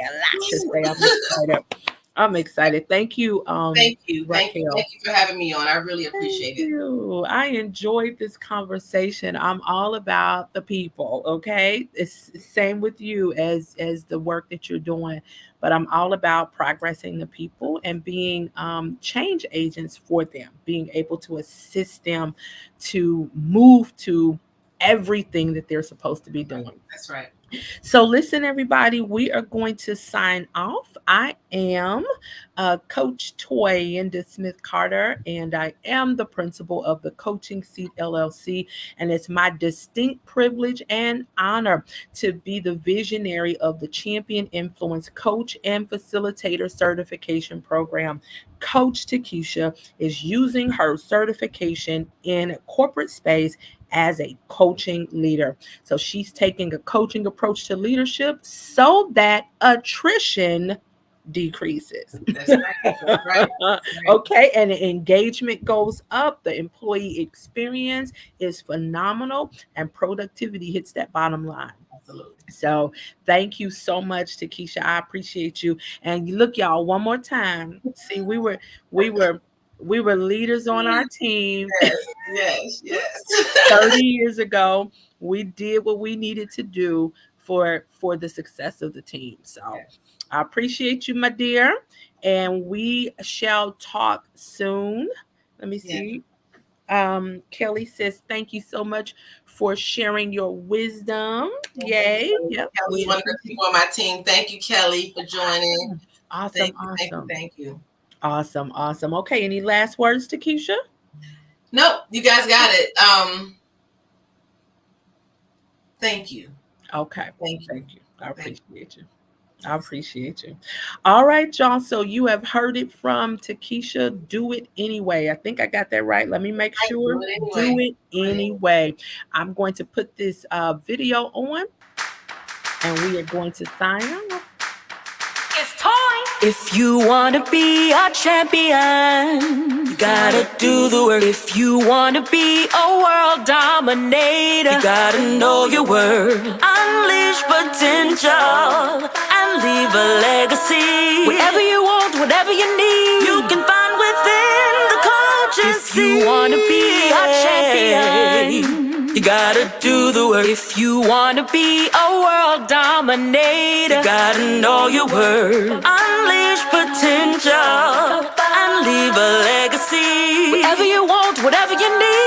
I'm excited. Thank you. Thank you for having me on. I really appreciate it. I enjoyed this conversation. I'm all about the people. Okay, it's the same with you as the work that you're doing, but I'm all about progressing the people and being change agents for them, being able to assist them to move to everything that they're supposed to be doing. That's right. So listen, everybody, we are going to sign off. I am Coach Toy Inda Smith Carter, and I am the principal of the Coaching Seat LLC. And it's my distinct privilege and honor to be the visionary of the Champion Influence Coach and Facilitator Certification Program. Coach Takeisha is using her certification in corporate space as a coaching leader. So she's taking a coaching approach to leadership so that attrition decreases. That's right. That's right. Okay, and the engagement goes up, the employee experience is phenomenal, and productivity hits that bottom line. Absolutely. So thank you so much, Takeisha. I appreciate you. And look, y'all, one more time. See, we were leaders on our team. Yes. 30 years ago, we did what we needed to do for the success of the team. So I appreciate you, my dear, and we shall talk soon. Let me see. Kelly says, thank you so much for sharing your wisdom. Yay. Yep. Kelly's one of the people on my team. Thank you, Kelly, for joining. Awesome. Thank you. Awesome. Okay, any last words, Takeisha? Nope, you guys got it. Thank you. Okay. Thank you. I appreciate you. All right, y'all. So you have heard it from Takeisha. Do it anyway. I think I got that right. Let me make sure. Do it anyway. I'm going to put this video on, and we are going to sign off. It's time. If you want to be a champion, you gotta do the work. If you want to be a world dominator, you gotta know your worth. Unleash potential and leave a legacy. Whatever you want, whatever you need, you can find within the coaching seat. If you want to be a champion, you gotta do the work. If you want to be a world dominator, you gotta know your worth. Unleash potential and leave a legacy. Whatever you want, whatever you need.